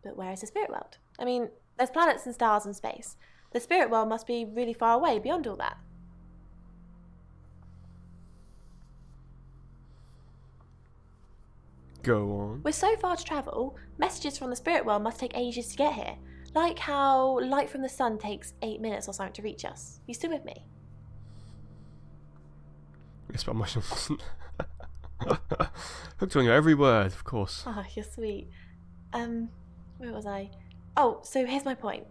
J: But where is the spirit world? I mean, there's planets and stars in space. The spirit world must be really far away beyond all that.
A: Go on.
J: With so far to travel, messages from the spirit world must take ages to get here. Like how light from the sun takes 8 minutes or something to reach us. You still with me?
A: Yes, but I'm hooked on your every word, of course.
J: Oh, you're sweet. Where was I? Oh, so here's my point.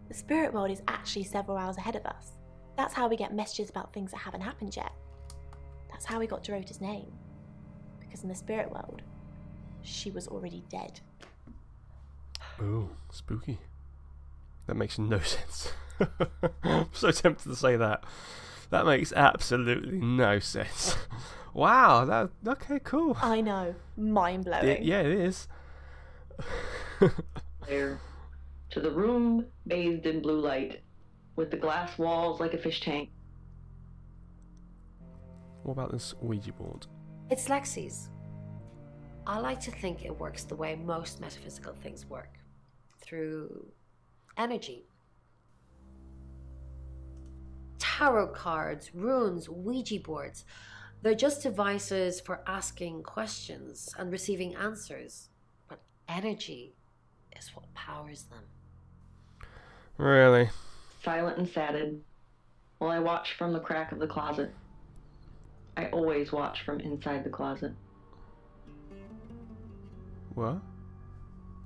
J: The spirit world is actually several hours ahead of us. That's how we get messages about things that haven't happened yet. That's how we got Dorota's name. Because in the spirit world, she was already dead.
A: Ooh, spooky. That makes no sense. I'm so tempted to say that. That makes absolutely no sense. Wow, okay, cool.
J: I know. Mind-blowing.
A: Yeah, it is.
P: There, to the room bathed in blue light, with the glass walls like a fish tank.
A: What about this Ouija board?
K: It's Lexi's. I like to think it works the way most metaphysical things work. Through energy. Tarot cards, runes, Ouija boards. They're just devices for asking questions and receiving answers. But energy is what powers them.
A: Really?
P: Silent and saddened, while I watch from the crack of the closet. I always watch from inside the closet.
A: What?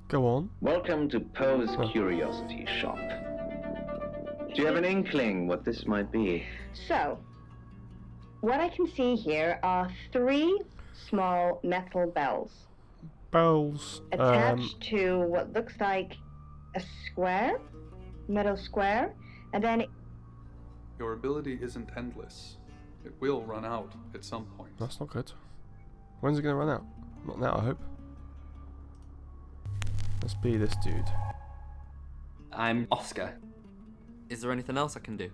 A: Go on.
B: Welcome to Poe's Curiosity Shop. Do you have an inkling what this might be?
C: So, what I can see here are 3 small metal bells
A: Bells.
C: attached to what looks like a square, metal square, and then
D: Your ability isn't endless. It will run out at some point.
A: That's not good. When's it going to run out? Not now, I hope. Let's be this dude.
O: I'm Oscar. Is there anything else I can do?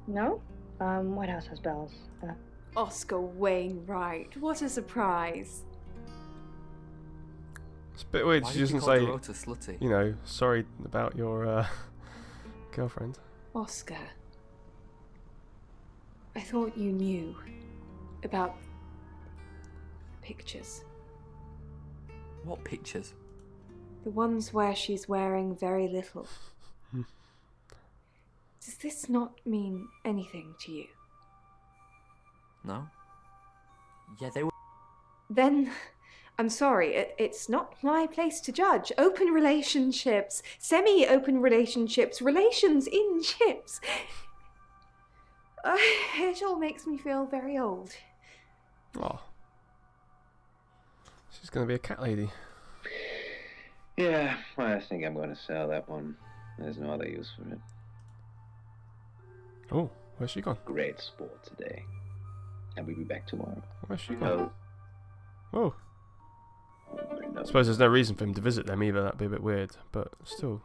C: No? What else has bells?
F: Oscar Wainwright, what a surprise.
A: It's a bit weird.
O: Why
A: She
O: did you
A: doesn't
O: call
A: say,
O: Dorota slutty?
A: you know, sorry about your girlfriend.
F: Oscar, I thought you knew about pictures.
O: What pictures?
F: The ones where she's wearing very little. Does this not mean anything to you?
O: No? Yeah, they were.
F: Then, I'm sorry, it's not my place to judge. Open relationships, semi-open relationships, relations in ships. It all makes me feel very old.
A: Oh. She's going to be a cat lady.
B: Yeah, well, I think I'm going to sell that one. There's no other use for it.
A: Oh, where's she gone?
B: Great sport today. And we'll be back tomorrow.
A: Where's she gone? Oh. I suppose there's no reason for him to visit them either. That'd be a bit weird, but still.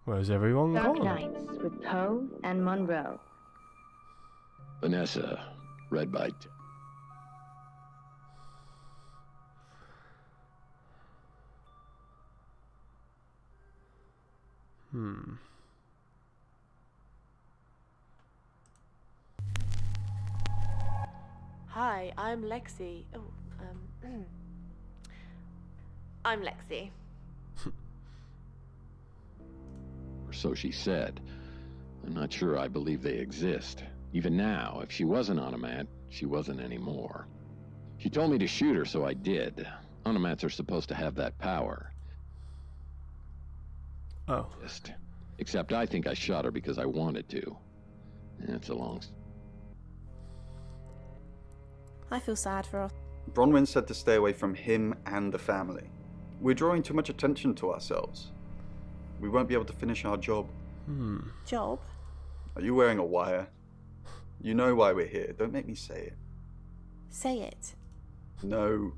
A: Where's everyone
C: Dark
A: gone?
C: Nights with Poe and Monroe.
Q: Vanessa, read by...
J: Hi, I'm Lexi. Oh, I'm Lexi.
Q: Or so she said. I'm not sure I believe they exist. Even now, if she wasn't Onomat, she wasn't anymore. She told me to shoot her, so I did. Onomats are supposed to have that power.
A: Oh.
Q: Except I think I shot her because I wanted to. It's a long...
J: I feel sad for us.
I: Bronwyn said to stay away from him and the family. We're drawing too much attention to ourselves. We won't be able to finish our job.
J: Job?
I: Are you wearing a wire? You know why we're here. Don't make me say it.
J: Say it.
I: No.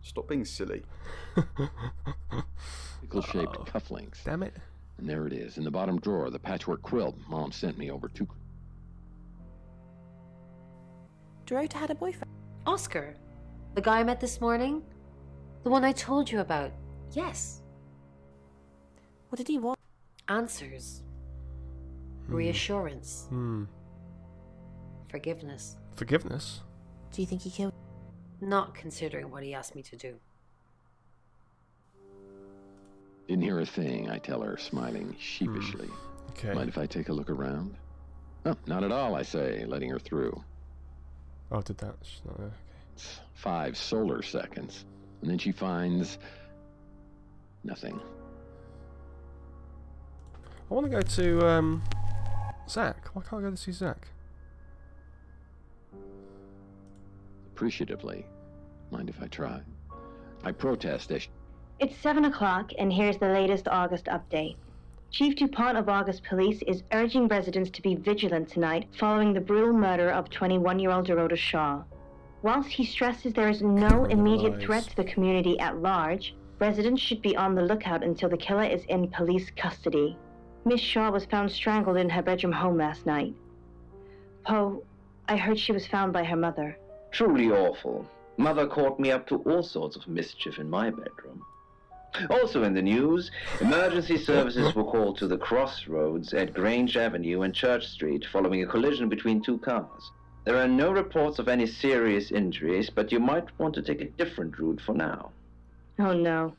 I: Stop being silly.
Q: Pickle-shaped cufflinks.
A: Damn it.
Q: And there it is, in the bottom drawer, the patchwork quilt Mom sent me over 2.
J: Dorota had a boyfriend.
K: Oscar, the guy I met this morning, the one I told you about. Yes.
J: What did he want?
K: Answers. Reassurance. Forgiveness.
A: Forgiveness?
J: Do you think he killed?
K: Not considering what he asked me to do.
Q: Didn't hear a thing, I tell her, smiling sheepishly.
A: Okay.
Q: Mind if I take a look around? Oh, not at all, I say, letting her through.
A: Oh, did that? Okay.
Q: It's 5 solar seconds. And then she finds nothing.
A: I want to go to Zach. Why can't I go to see Zach?
Q: Appreciatively. Mind if I try? I protest as
C: It's 7 o'clock, and here's the latest August update. Chief DuPont of August Police is urging residents to be vigilant tonight following the brutal murder of 21-year-old Dorota Shaw. Whilst he stresses there is no immediate threat to the community at large, residents should be on the lookout until the killer is in police custody. Miss Shaw was found strangled in her bedroom home last night. Poe, I heard she was found by her mother.
B: Truly awful. Mother caught me up to all sorts of mischief in my bedroom. Also in the news, emergency services were called to the crossroads at Grange Avenue and Church Street following a collision between 2 cars. There are no reports of any serious injuries, but you might want to take a different route for now.
C: Oh no.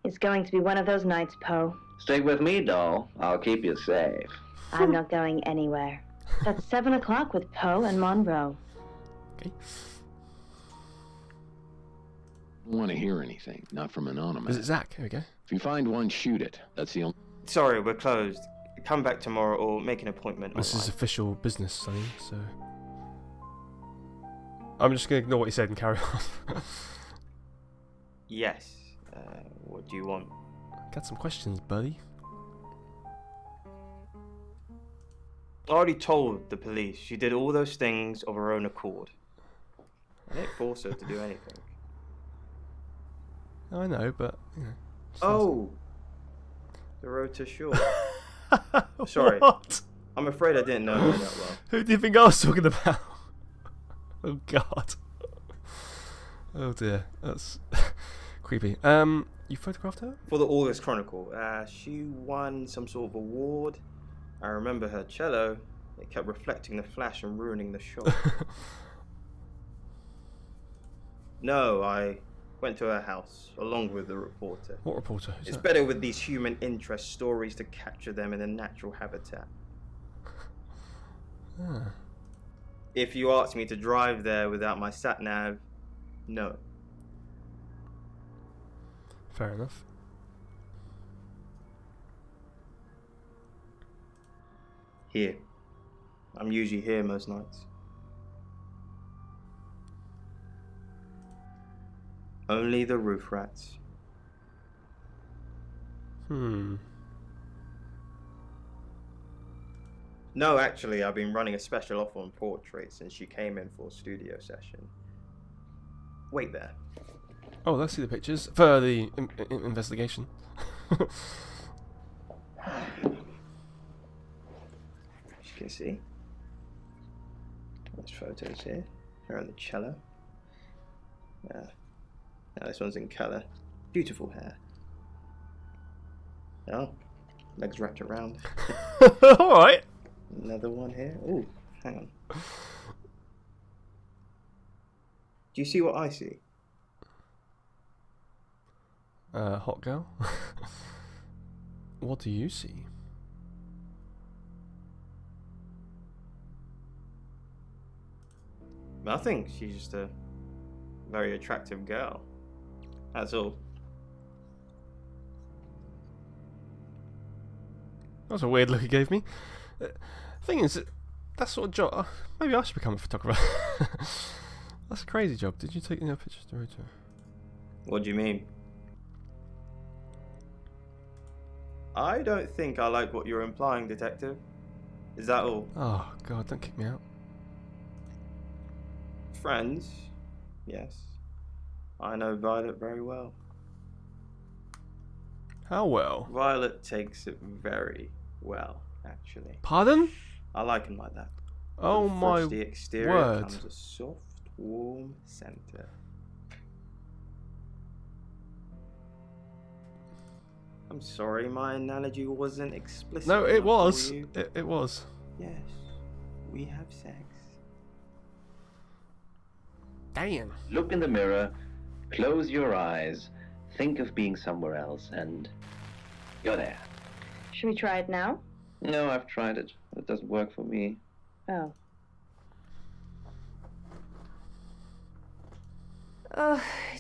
C: It's going to be one of those nights, Poe.
B: Stick with me, doll. I'll keep you safe.
C: I'm not going anywhere. That's 7 o'clock with Poe and Monroe.
A: Okay.
Q: don't want to hear anything, not from anonymous.
A: Is it Zach? Here we go.
Q: If you find one, shoot it. That's the only...
R: Sorry, we're closed. Come back tomorrow or make an appointment.
A: This is official business, Sonny, so... I'm just going to ignore what he said and carry on.
R: Yes. What do you want?
A: Got some questions, buddy.
R: I already told the police she did all those things of her own accord. I didn't force her to do anything.
A: I know, but, you know...
R: Oh! The road to shore. Sorry.
A: What?
R: I'm afraid I didn't know her that well.
A: Who do you think I was talking about? Oh, God. Oh, dear. That's creepy. You photographed her?
R: For the August Chronicle. She won some sort of award. I remember her cello. It kept reflecting the flash and ruining the shot. No, I went to her house, along with the reporter.
A: What reporter? Who's
R: It's
A: that?
R: better with these human interest stories to capture them in a natural habitat.
A: Ah.
R: If you asked me to drive there without my sat-nav, no.
A: Fair enough.
R: Here. I'm usually here most nights. Only the roof rats.
A: Hmm.
R: No, actually, I've been running a special offer on portraits since she came in for a studio session. Wait there.
A: Oh, let's see the pictures for the investigation.
R: As you can see, there's photos here. Her on the cello. Now this one's in colour. Beautiful hair. Oh, legs wrapped around.
A: Alright.
R: Another one here. Ooh, hang on. Do you see what I see?
A: Hot girl. What do you see?
R: Nothing. She's just a very attractive girl. That's all.
A: That's a weird look he gave me. Thing is, that sort of job. Maybe I should become a photographer. That's a crazy job. Did you take any pictures to her?
R: What do you mean? I don't think I like what you're implying, Detective. Is that all?
A: Oh, God, don't kick me out.
R: Friends? Yes. I know Violet very well.
A: How well?
R: Violet takes it very well, actually.
A: Pardon?
R: I like him like that.
A: Oh,
R: With a
A: my
R: frosty exterior
A: word.
R: comes a soft, warm center. I'm sorry, my analogy wasn't explicit.
A: No, it
R: enough
A: was.
R: for you.
A: It was.
R: Yes, we have sex.
A: Damn.
B: Look in the mirror, close your eyes, think of being somewhere else, and you're there.
C: Should we try it now?
B: No, I've tried it. It doesn't work for me.
C: Oh.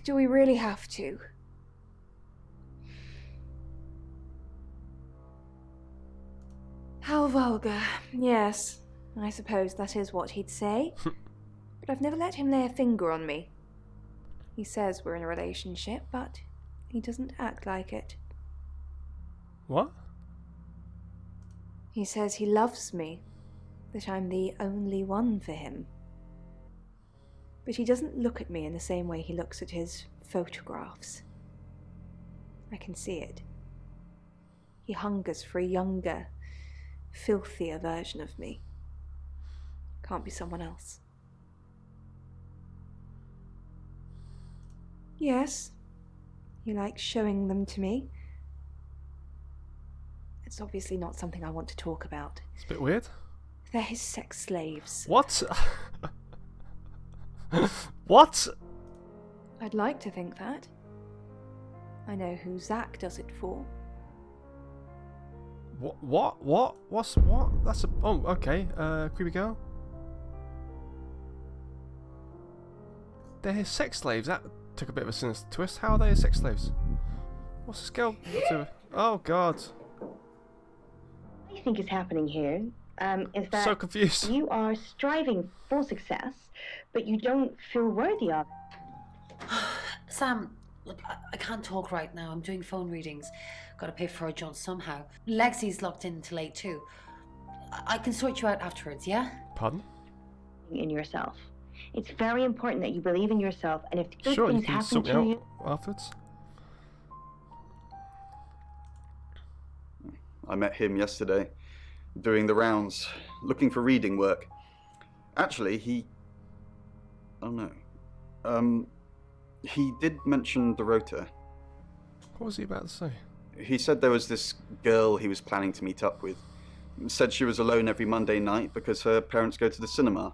F: Do we really have to? How vulgar. Yes, I suppose that is what he'd say. But I've never let him lay a finger on me. He says we're in a relationship, but he doesn't act like it.
A: What?
F: He says he loves me, that I'm the only one for him. But he doesn't look at me in the same way he looks at his photographs. I can see it. He hungers for a younger, filthier version of me. Can't be someone else. Yes, he likes showing them to me. It's obviously not something I want to talk about.
A: It's a bit weird.
F: They're his sex slaves.
A: What? What?
F: I'd like to think that. I know who Zach does it for.
A: What's That's a... Oh, okay. Creepy girl. They're his sex slaves. That took a bit of a sinister twist. How are they his sex slaves? What's this girl to... Oh, God.
C: What I think is happening here is that
A: So confused.
C: you are striving for success, but you don't feel worthy of it.
K: Sam, look, I can't talk right now. I'm doing phone readings. Gotta pay for a job somehow. Lexi's locked in till 8 too. I can sort you out afterwards, yeah?
A: Pardon?
C: In yourself. It's very important that you believe in yourself, and if good
A: Sure, you
C: things
A: can
C: happen
A: sort me
C: to
A: out
C: you,
A: afterwards.
I: I met him yesterday, doing the rounds, looking for reading work. Actually, oh no. He did mention Dorota.
A: What was he about to say?
I: He said there was this girl he was planning to meet up with. Said she was alone every Monday night because her parents go to the cinema.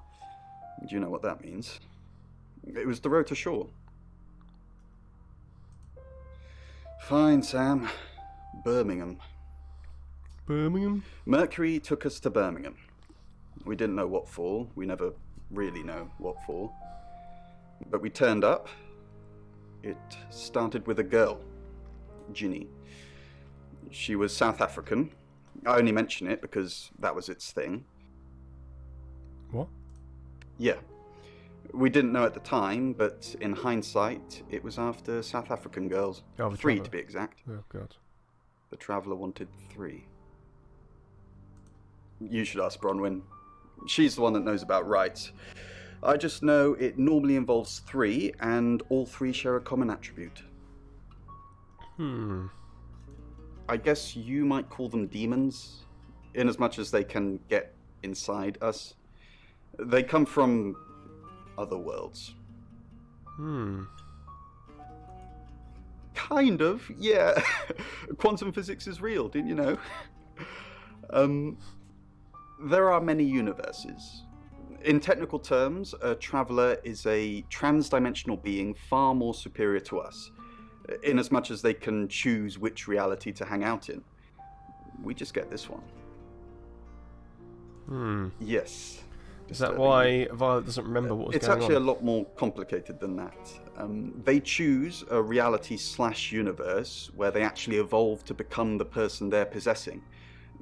I: Do you know what that means? It was Dorota Shaw. Fine, Sam. Birmingham.
A: Birmingham?
I: Mercury took us to Birmingham. We didn't know what for. We never really know what for. But we turned up. It started with a girl, Ginny. She was South African. I only mention it because that was its thing.
A: What?
I: Yeah. We didn't know at the time, but in hindsight, it was after South African girls.
A: Oh, the
I: 3
A: Traveller.
I: to be exact.
A: Oh, God.
I: The Traveller wanted 3. You should ask Bronwyn. She's the one that knows about rights. I just know it normally involves 3, and all 3 share a common attribute. I guess you might call them demons, in as much as they can get inside us. They come from other worlds. Kind of, yeah. Quantum physics is real, didn't you know? There are many universes. In technical terms, a traveller is a trans-dimensional being far more superior to us, in as much as they can choose which reality to hang out in. We just get this one. Yes.
A: Is that why Violet doesn't remember what was
I: It's
A: going
I: actually
A: on?
I: a lot more complicated than that. They choose a reality/universe where they actually evolve to become the person they're possessing.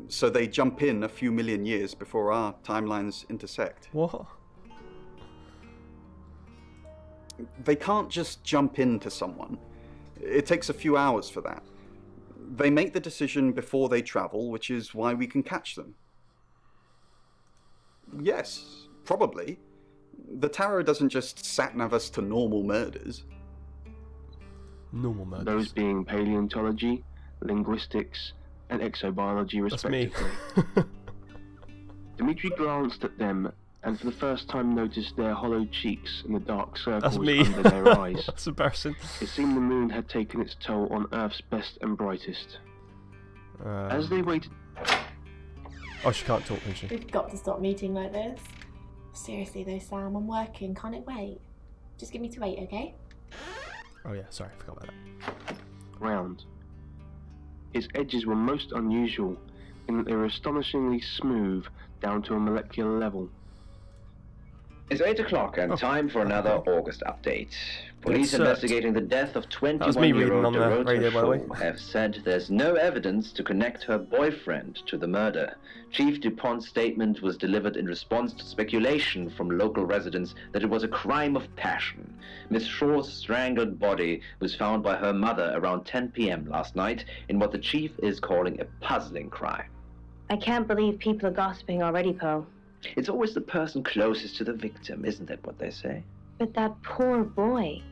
I: So they jump in a few million years before our timelines intersect.
A: What?
I: They can't just jump into someone. It takes a few hours for that. They make the decision before they travel, which is why we can catch them. Yes, probably. The tarot doesn't just sat-nav us to normal murders.
A: Normal murders.
S: Those being paleontology, linguistics, and exobiology respectively.
A: That's me.
S: Dimitri glanced at them and for the first time noticed their hollow cheeks and the dark circles
A: me.
S: under their eyes.
A: That's embarrassing.
S: It seemed the moon had taken its toll on Earth's best and brightest. As they waited...
A: Oh, she can't talk, can she?
J: We've got to stop meeting like this. Seriously though, Sam, I'm working. Can't it wait? Just give me to 8, okay?
A: Oh yeah, sorry, I forgot about that.
S: Round. Its edges were most unusual in that they were astonishingly smooth down to a molecular level.
B: It's 8 o'clock and time for another August update. Police investigating the death of 21-year-old Dorota have said there's no evidence to connect her boyfriend to the murder. Chief DuPont's statement was delivered in response to speculation from local residents that it was a crime of passion. Miss Shaw's strangled body was found by her mother around 10 p.m. last night in what the chief is calling a puzzling crime.
C: I can't believe people are gossiping already, Poe.
B: It's always the person closest to the victim, isn't that what they say?
C: But that poor boy.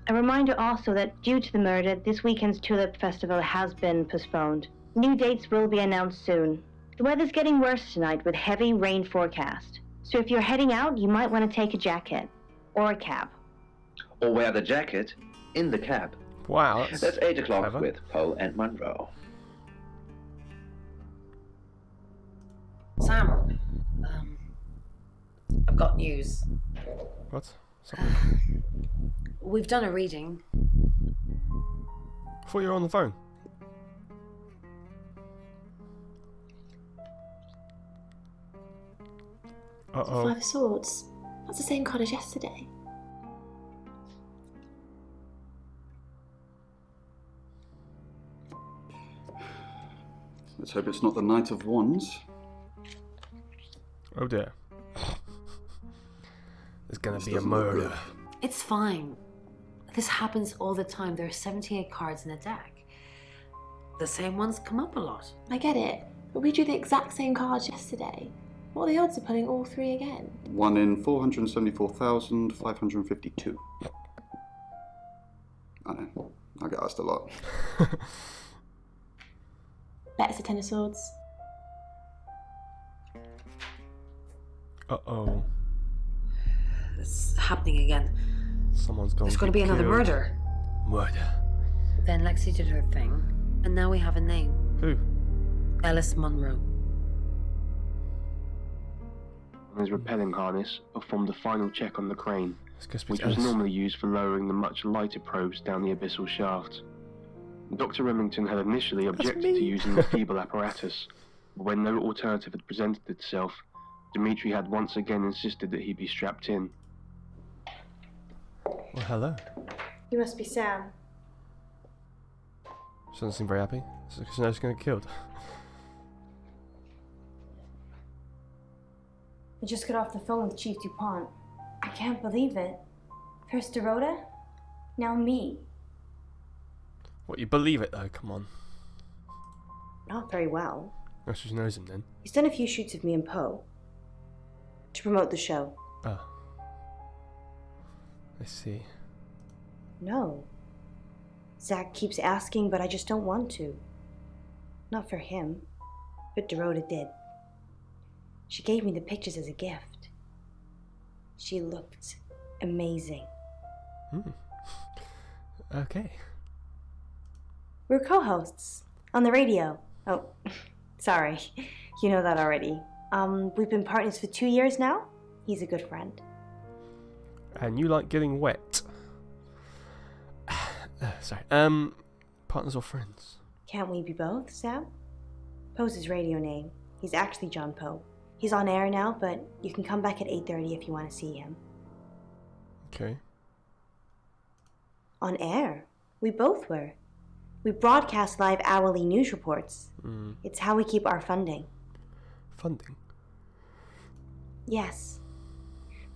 C: A reminder also that due to the murder, this weekend's Tulip Festival has been postponed. New dates will be announced soon. The weather's getting worse tonight with heavy rain forecast. So if you're heading out, you might want to take a jacket. Or a cab.
B: Or wear the jacket in the cab.
A: Wow,
B: that's 8 o'clock
A: clever.
B: With Poe and Monroe.
K: Sam, I've got news.
A: What?
K: We've done a reading.
A: I thought you were on the phone. Uh-oh.
J: 5 of Swords. That's the same card as yesterday.
I: Let's hope it's not the Knight of Wands.
A: Oh dear. There's gonna be a murder.
K: It's fine. This happens all the time. There are 78 cards in a deck. The same ones come up a lot.
J: I get it, but we drew the exact same cards yesterday. What are the odds of pulling all 3 again?
I: 1 in 474,552. I know. I get asked a lot.
J: Bet it's a 10 of Swords.
A: Uh-oh.
K: It's happening again.
A: Someone's going
K: There's going to be another murder.
A: Murder.
K: Then Lexi did her thing, and now we have a name.
A: Who?
K: Ellis Monroe.
S: And his rappelling harness performed the final check on the crane, which was
A: Ellis.
S: normally used for lowering the much lighter probes down the abyssal shaft. Dr. Remington had initially objected to using the feeble apparatus, but when no alternative had presented itself, Dimitri had once again insisted that he be strapped in.
A: Well, hello.
J: You must be Sam.
A: She doesn't seem very happy. So she knows she's gonna get killed.
J: I just got off the phone with Chief DuPont. I can't believe it. First Dorota, now me.
A: What, you believe it though? Come on.
J: Not very well.
A: Oh, she knows him then.
J: He's done a few shoots of me and Poe. To promote the show.
A: Oh. I see.
J: No. Zach keeps asking, but I just don't want to. Not for him. But Dorota did. She gave me the pictures as a gift. She looked amazing.
A: Okay.
J: We're co-hosts on the radio. Oh, sorry. You know that already. We've been partners for 2 years now. He's a good friend.
A: And you like getting wet. Sorry. Partners or friends?
J: Can't we be both, Sam? Poe's his radio name. He's actually John Poe. He's on air now, but you can come back at 8:30 if you want to see him.
A: Okay.
J: On air? We both were. We broadcast live hourly news reports. It's how we keep our funding.
A: Funding?
J: Yes.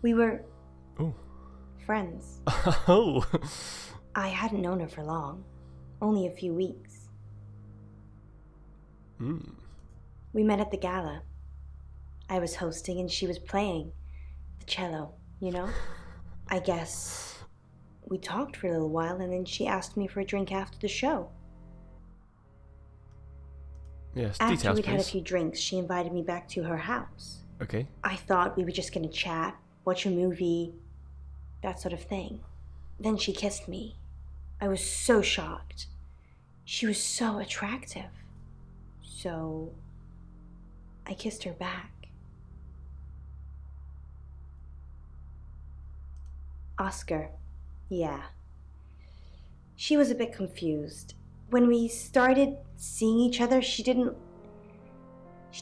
J: We were...
A: Oh.
J: Friends.
A: Oh.
J: I hadn't known her for long. Only a few weeks.
C: We met at the gala. I was hosting and she was playing the cello, you know? I guess we talked for a little while and then she asked me for a drink after the show.
A: Yes,
C: After
A: details,
C: we'd had a
A: please.
C: few drinks, she invited me back to her house.
A: Okay.
C: I thought we were just gonna chat, watch a movie, that sort of thing. Then she kissed me. I was so shocked. She was so attractive. So I kissed her back. Oscar. Yeah. She was a bit confused. When we started seeing each other, she didn't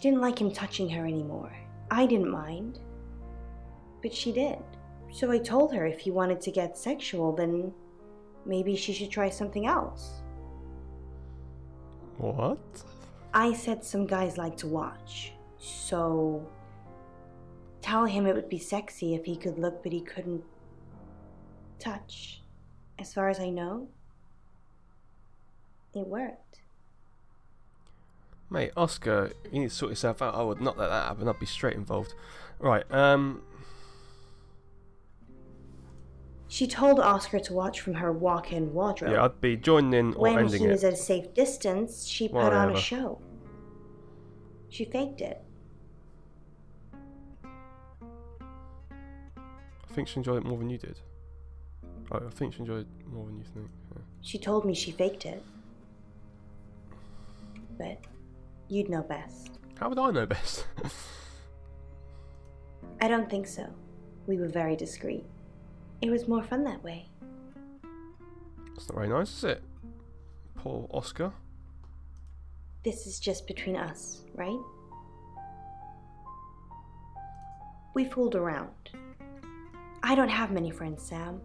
C: like him touching her anymore. I didn't mind. But she did. So I told her if he wanted to get sexual, then maybe she should try something else.
A: What?
C: I said some guys like to watch. So tell him it would be sexy if he could look but he couldn't touch. As far as I know, it worked.
A: Mate, Oscar, you need to sort yourself out. I would not let that happen. I'd be straight involved. Right,
C: She told Oscar to watch from her walk-in wardrobe.
A: yeah, I'd be joining in or
C: When
A: ending
C: he
A: it.
C: was at a safe distance, she put on
A: Whatever.
C: a show. She faked it.
A: I think she enjoyed it more than you did. I think she enjoyed it more than you think. Yeah.
C: She told me she faked it. But you'd know best.
A: How would I know best?
C: I don't think so. We were very discreet. It was more fun that way.
A: It's not very nice, is it? Poor Oscar.
C: This is just between us, right? We fooled around. I don't have many friends, Sam.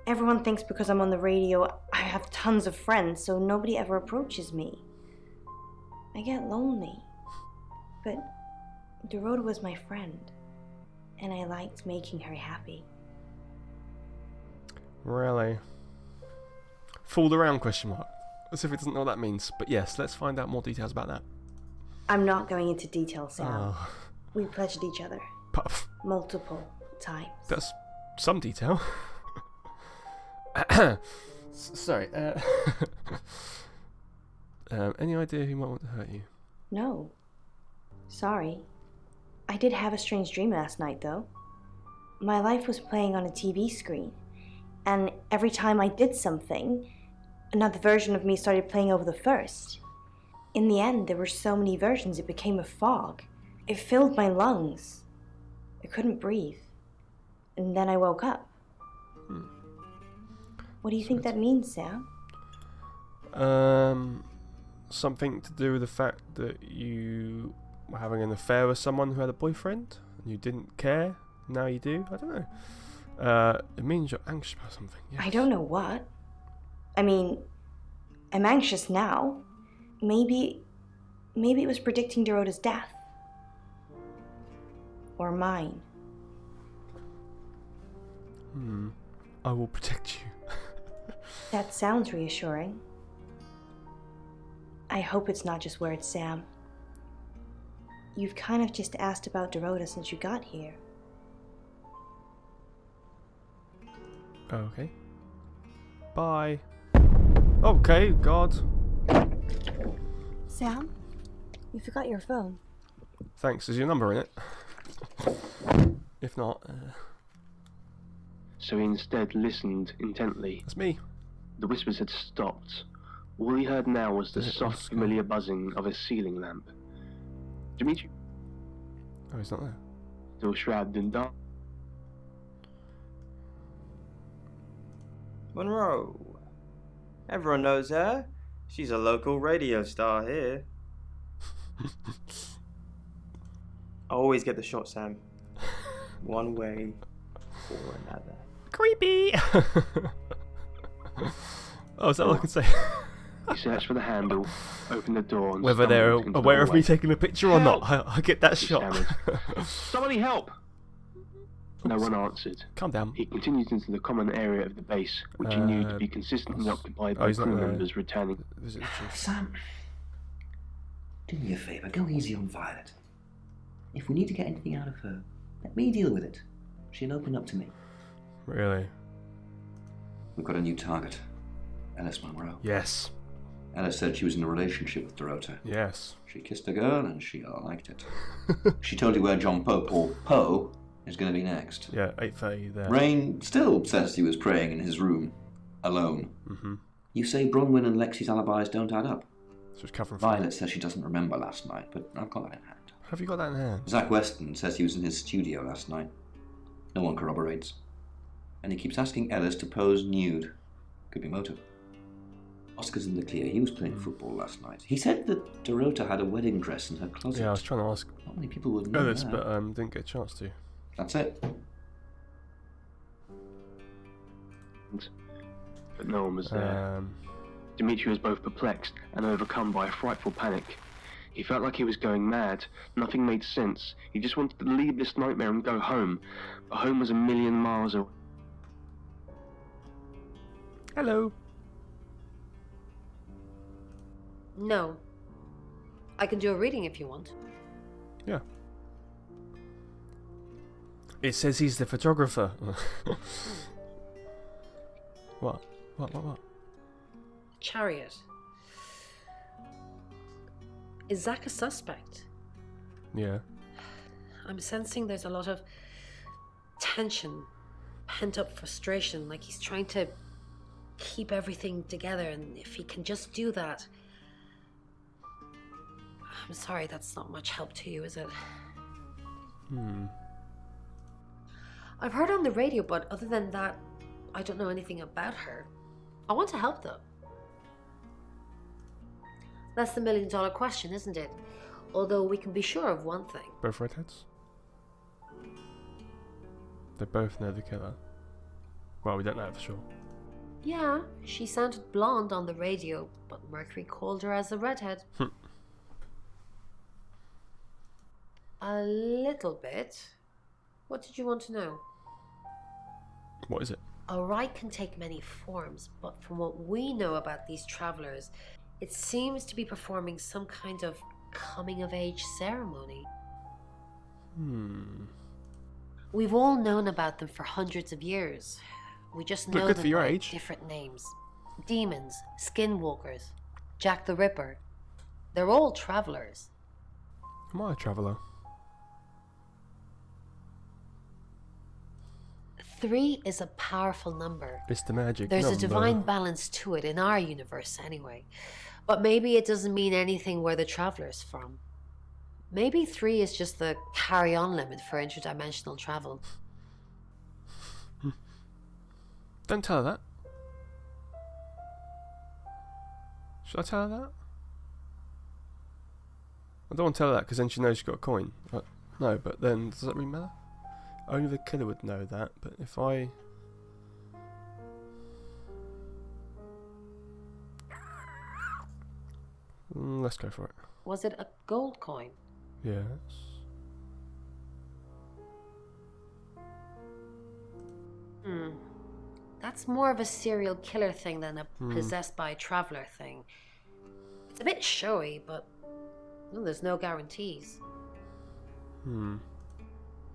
C: Everyone thinks because I'm on the radio, I have tons of friends, so nobody ever approaches me. I get lonely. But Dorota was my friend, and I liked making her happy.
A: Really? Fooled around, question mark. As if it doesn't know what that means. But yes, let's find out more details about that.
C: I'm not going into detail, Sam.
A: Oh.
C: We pledged each other.
A: Puff.
C: Multiple times.
A: That's some detail. Sorry. Any idea who might want to hurt you?
C: No. Sorry. I did have a strange dream last night, though. My life was playing on a TV screen, and every time I did something, another version of me started playing over the first. In the end, there were so many versions it became a fog. It filled my lungs. I couldn't breathe. And then I woke up. What do you think that means, Sam?
A: Something to do with the fact that you were having an affair with someone who had a boyfriend and you didn't care. Now you do. I don't know. It means you're anxious about something. Yes.
C: I don't know what. I mean, I'm anxious now. Maybe it was predicting Dorota's death. Or mine.
A: I will protect you.
C: That sounds reassuring. I hope it's not just words, Sam. You've kind of just asked about Dorota since you got here.
A: Okay. Bye. Okay, God.
C: Sam, you forgot your phone.
A: Thanks. Is your number in it? If not,
S: So he instead listened intently.
A: That's me.
S: The whispers had stopped. All he heard now was the
A: Is it
S: soft,
A: Oscar?
S: familiar buzzing of a ceiling lamp. Dimitri,
A: Oh, he's not there.
S: still shrouded in dark.
R: Monroe. Everyone knows her. She's a local radio star here. I always get the shot, Sam. One way or another.
A: Creepy! Oh, is that all I can say?
S: He searched for the handle, opened the door, and
A: Whether they're
S: stumbled into the
A: aware of me
S: hallway.
A: taking a picture or not, I get that
S: He
A: shot.
S: stammered. Somebody help! No one answered.
A: Calm down.
S: He continued into the common area of the base, which he knew to be consistently occupied by
A: he's not
S: crew
A: there.
S: members returning.
A: Is it the chief?
G: Sam.
E: Do me a favour, go easy on Violet. If we need to get anything out of her, let me deal with it. She'll open up to me.
A: Really?
E: We've got a new target. Ellis Monroe.
A: Yes.
E: Ellis said she was in a relationship with Dorota.
A: Yes.
E: She kissed a girl and she liked it. She told you where John Pope, or Poe, is going to be next.
A: Yeah, 8:30 there.
E: Rain still says he was praying in his room, alone.
A: Mm-hmm.
E: You say Bronwyn and Lexi's alibis don't add up.
A: So it's covering.
E: Violet says she doesn't remember last night, but I've got that in hand.
A: Have you got that in hand?
E: Zach Weston says he was in his studio last night. No one corroborates. And he keeps asking Ellis to pose nude. Could be motive. Oscar's in the clear. He was playing football last night. He said that Dorota had a wedding dress in her closet.
A: Yeah, I was trying to ask.
E: Not many people would know
A: Ellis,
E: that.
A: but didn't get a chance to.
E: That's it.
S: But no one was there. Dimitri was both perplexed and overcome by a frightful panic. He felt like he was going mad. Nothing made sense. He just wanted to leave this nightmare and go home. But home was a million miles away.
A: Hello.
K: No. I can do a reading if you want.
A: Yeah. It says he's the photographer. What?
K: Chariot. Is Zach a suspect?
A: Yeah.
K: I'm sensing there's a lot of tension, pent-up frustration, like he's trying to keep everything together, and if he can just do that... I'm sorry, that's not much help to you, is it? I've heard on the radio, but other than that, I don't know anything about her. I want to help, though. That's the million-dollar question, isn't it? Although we can be sure of one thing.
A: Both redheads? They both know the killer. Well, we don't know for sure.
K: Yeah, she sounded blonde on the radio, but Mercury called her as a redhead. A little bit. What did you want to know?
A: What is it?
K: A rite can take many forms, but from what we know about these travelers, it seems to be performing some kind of coming-of-age ceremony. We've all known about them for hundreds of years. We just know them by different names. Demons, skinwalkers, Jack the Ripper. They're all travelers.
A: Am I a traveller?
K: 3 is a powerful number.
A: It's the magic
K: There's
A: number.
K: a divine balance to it in our universe anyway. But maybe it doesn't mean anything where the traveler's from. Maybe 3 is just the carry-on limit for interdimensional travel.
A: Don't tell her that. Should I tell her that? I don't want to tell her that because then she knows she's got a coin. No, but then does that really matter? Only the killer would know that, but if I... let's go for it.
K: Was it a gold coin?
A: Yes.
K: That's more of a serial killer thing than a possessed by a traveler thing. It's a bit showy, but there's no guarantees.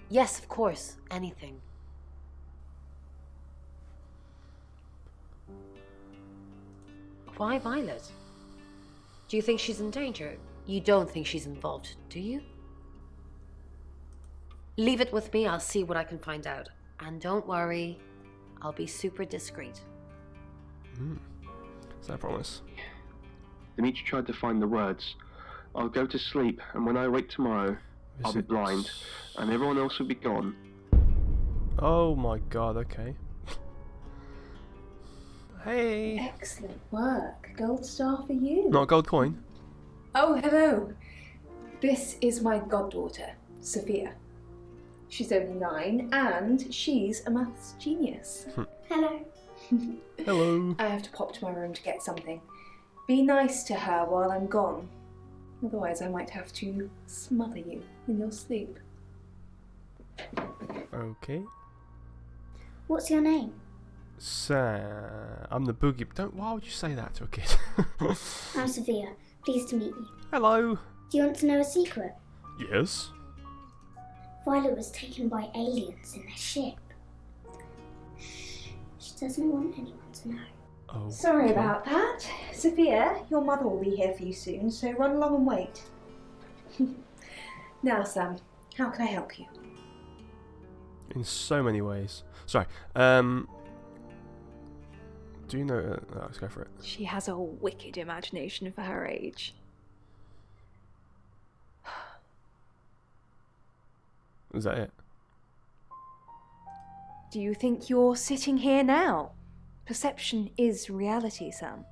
K: Yes, of course, anything. Why Violet? Do you think she's in danger? You don't think she's involved, do you? Leave it with me, I'll see what I can find out. And don't worry, I'll be super discreet.
A: Is that a promise?
S: Dimitri tried to find the words. I'll go to sleep, and when I wake tomorrow, I'll be blind, and everyone else will be gone.
A: Oh my god, okay. Hey!
F: Excellent work. Gold star for you.
A: Not a gold coin?
F: Oh, hello. This is my goddaughter, Sophia. She's only 9 and she's a maths genius. Hello.
A: Hello.
F: I have to pop to my room to get something. Be nice to her while I'm gone. Otherwise I might have to smother you in your sleep.
A: Okay.
T: What's your name?
A: I'm the boogie. Why would you say that to a kid?
T: I'm Sophia. Pleased to meet you.
A: Hello.
T: Do you want to know a secret?
A: Yes.
T: Violet was taken by aliens in their ship. She doesn't want anyone to know.
A: Oh.
F: Sorry about that. Sophia, your mother will be here for you soon, so run along and wait. Now, Sam, how can I help you?
A: In so many ways. Sorry. Do you know... let's go for it.
F: She has a wicked imagination for her age.
A: Is that it?
F: Do you think you're sitting here now? Perception is reality, Sam.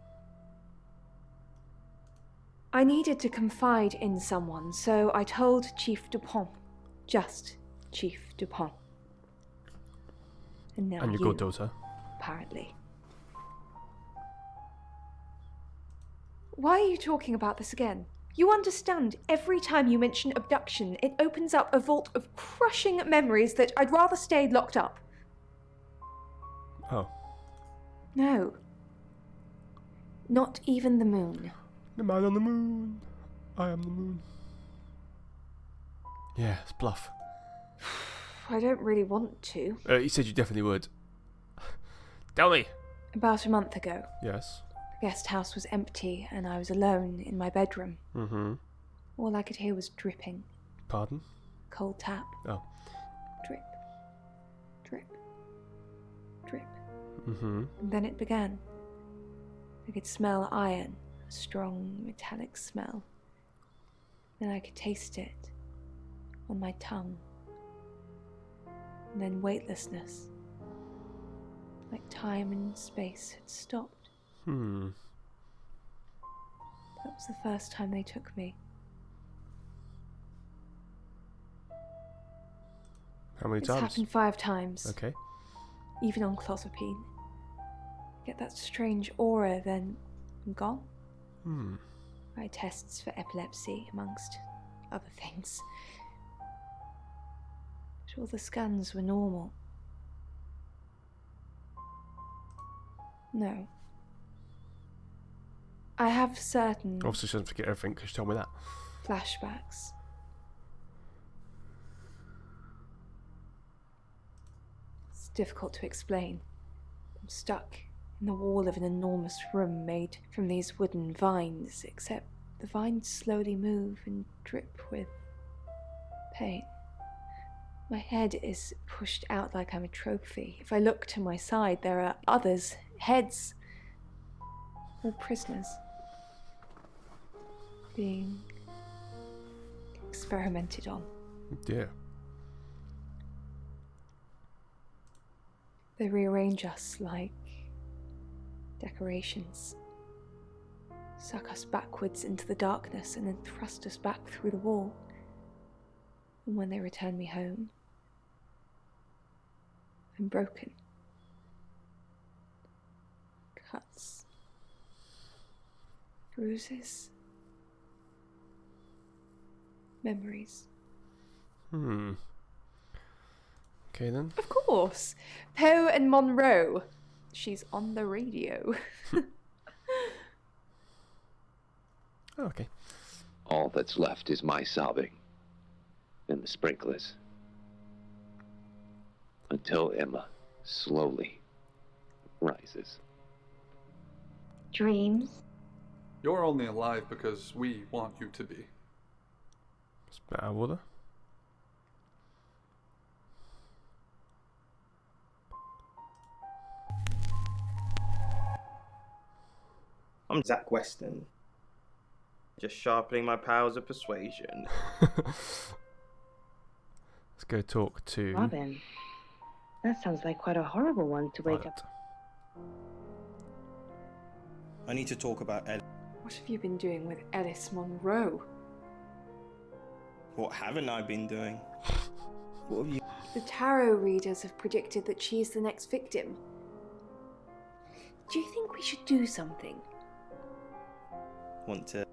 F: I needed to confide in someone, so I told Chief Dupont. Just Chief Dupont. And now
A: And your
F: you,
A: goddaughter.
F: apparently. Why are you talking about this again? You understand, every time you mention abduction, it opens up a vault of crushing memories that I'd rather stay locked up.
A: Oh.
F: No. Not even the moon.
A: The man on the moon. I am the moon. Yeah, it's bluff.
F: I don't really want to.
A: You said you definitely would. Tell me.
F: About a month ago,
A: Yes.
F: the guest house was empty and I was alone in my bedroom.
A: Mm-hmm.
F: All I could hear was dripping.
A: Pardon?
F: Cold tap.
A: Oh.
F: Drip. Drip. Drip.
A: Mm-hmm.
F: And then it began. I could smell iron, a strong metallic smell. Then I could taste it on my tongue. And then weightlessness. Like time and space had stopped.
A: Hmm.
F: That was the first time they took me.
A: How many
F: It's
A: times?
F: happened 5 times.
A: Okay.
F: Even on clozapine. Get that strange aura, then I'm gone.
A: Hmm.
F: I had tests for epilepsy, amongst other things. But all the scans were normal. No. I have certain
A: Obviously, she doesn't forget everything because she told me that.
F: flashbacks. It's difficult to explain. I'm stuck in the wall of an enormous room made from these wooden vines, except the vines slowly move and drip with pain. My head is pushed out like I'm a trophy. If I look to my side, there are others, heads, all prisoners, being experimented on.
A: Dear.
F: They rearrange us like decorations, suck us backwards into the darkness and then thrust us back through the wall. And when they return me home, I'm broken. Cuts. Bruises. Memories.
A: Hmm. Okay then.
F: Of course. Poe and Monroe. She's on the radio.
A: Oh, okay.
B: All that's left is my sobbing and the sprinklers. Until Emma slowly rises.
C: Dreams?
D: You're only alive because we want you to be.
A: Spit out water.
R: I'm Zach Weston. Just sharpening my powers of persuasion.
A: Let's go talk to
C: Robin. That sounds like quite a horrible one to wake up.
R: I need to talk about Ed.
F: What have you been doing with Ellis Monroe?
R: What haven't I been doing? What have you...
F: The tarot readers have predicted that she's the next victim. Do you think we should do something?
R: Want to...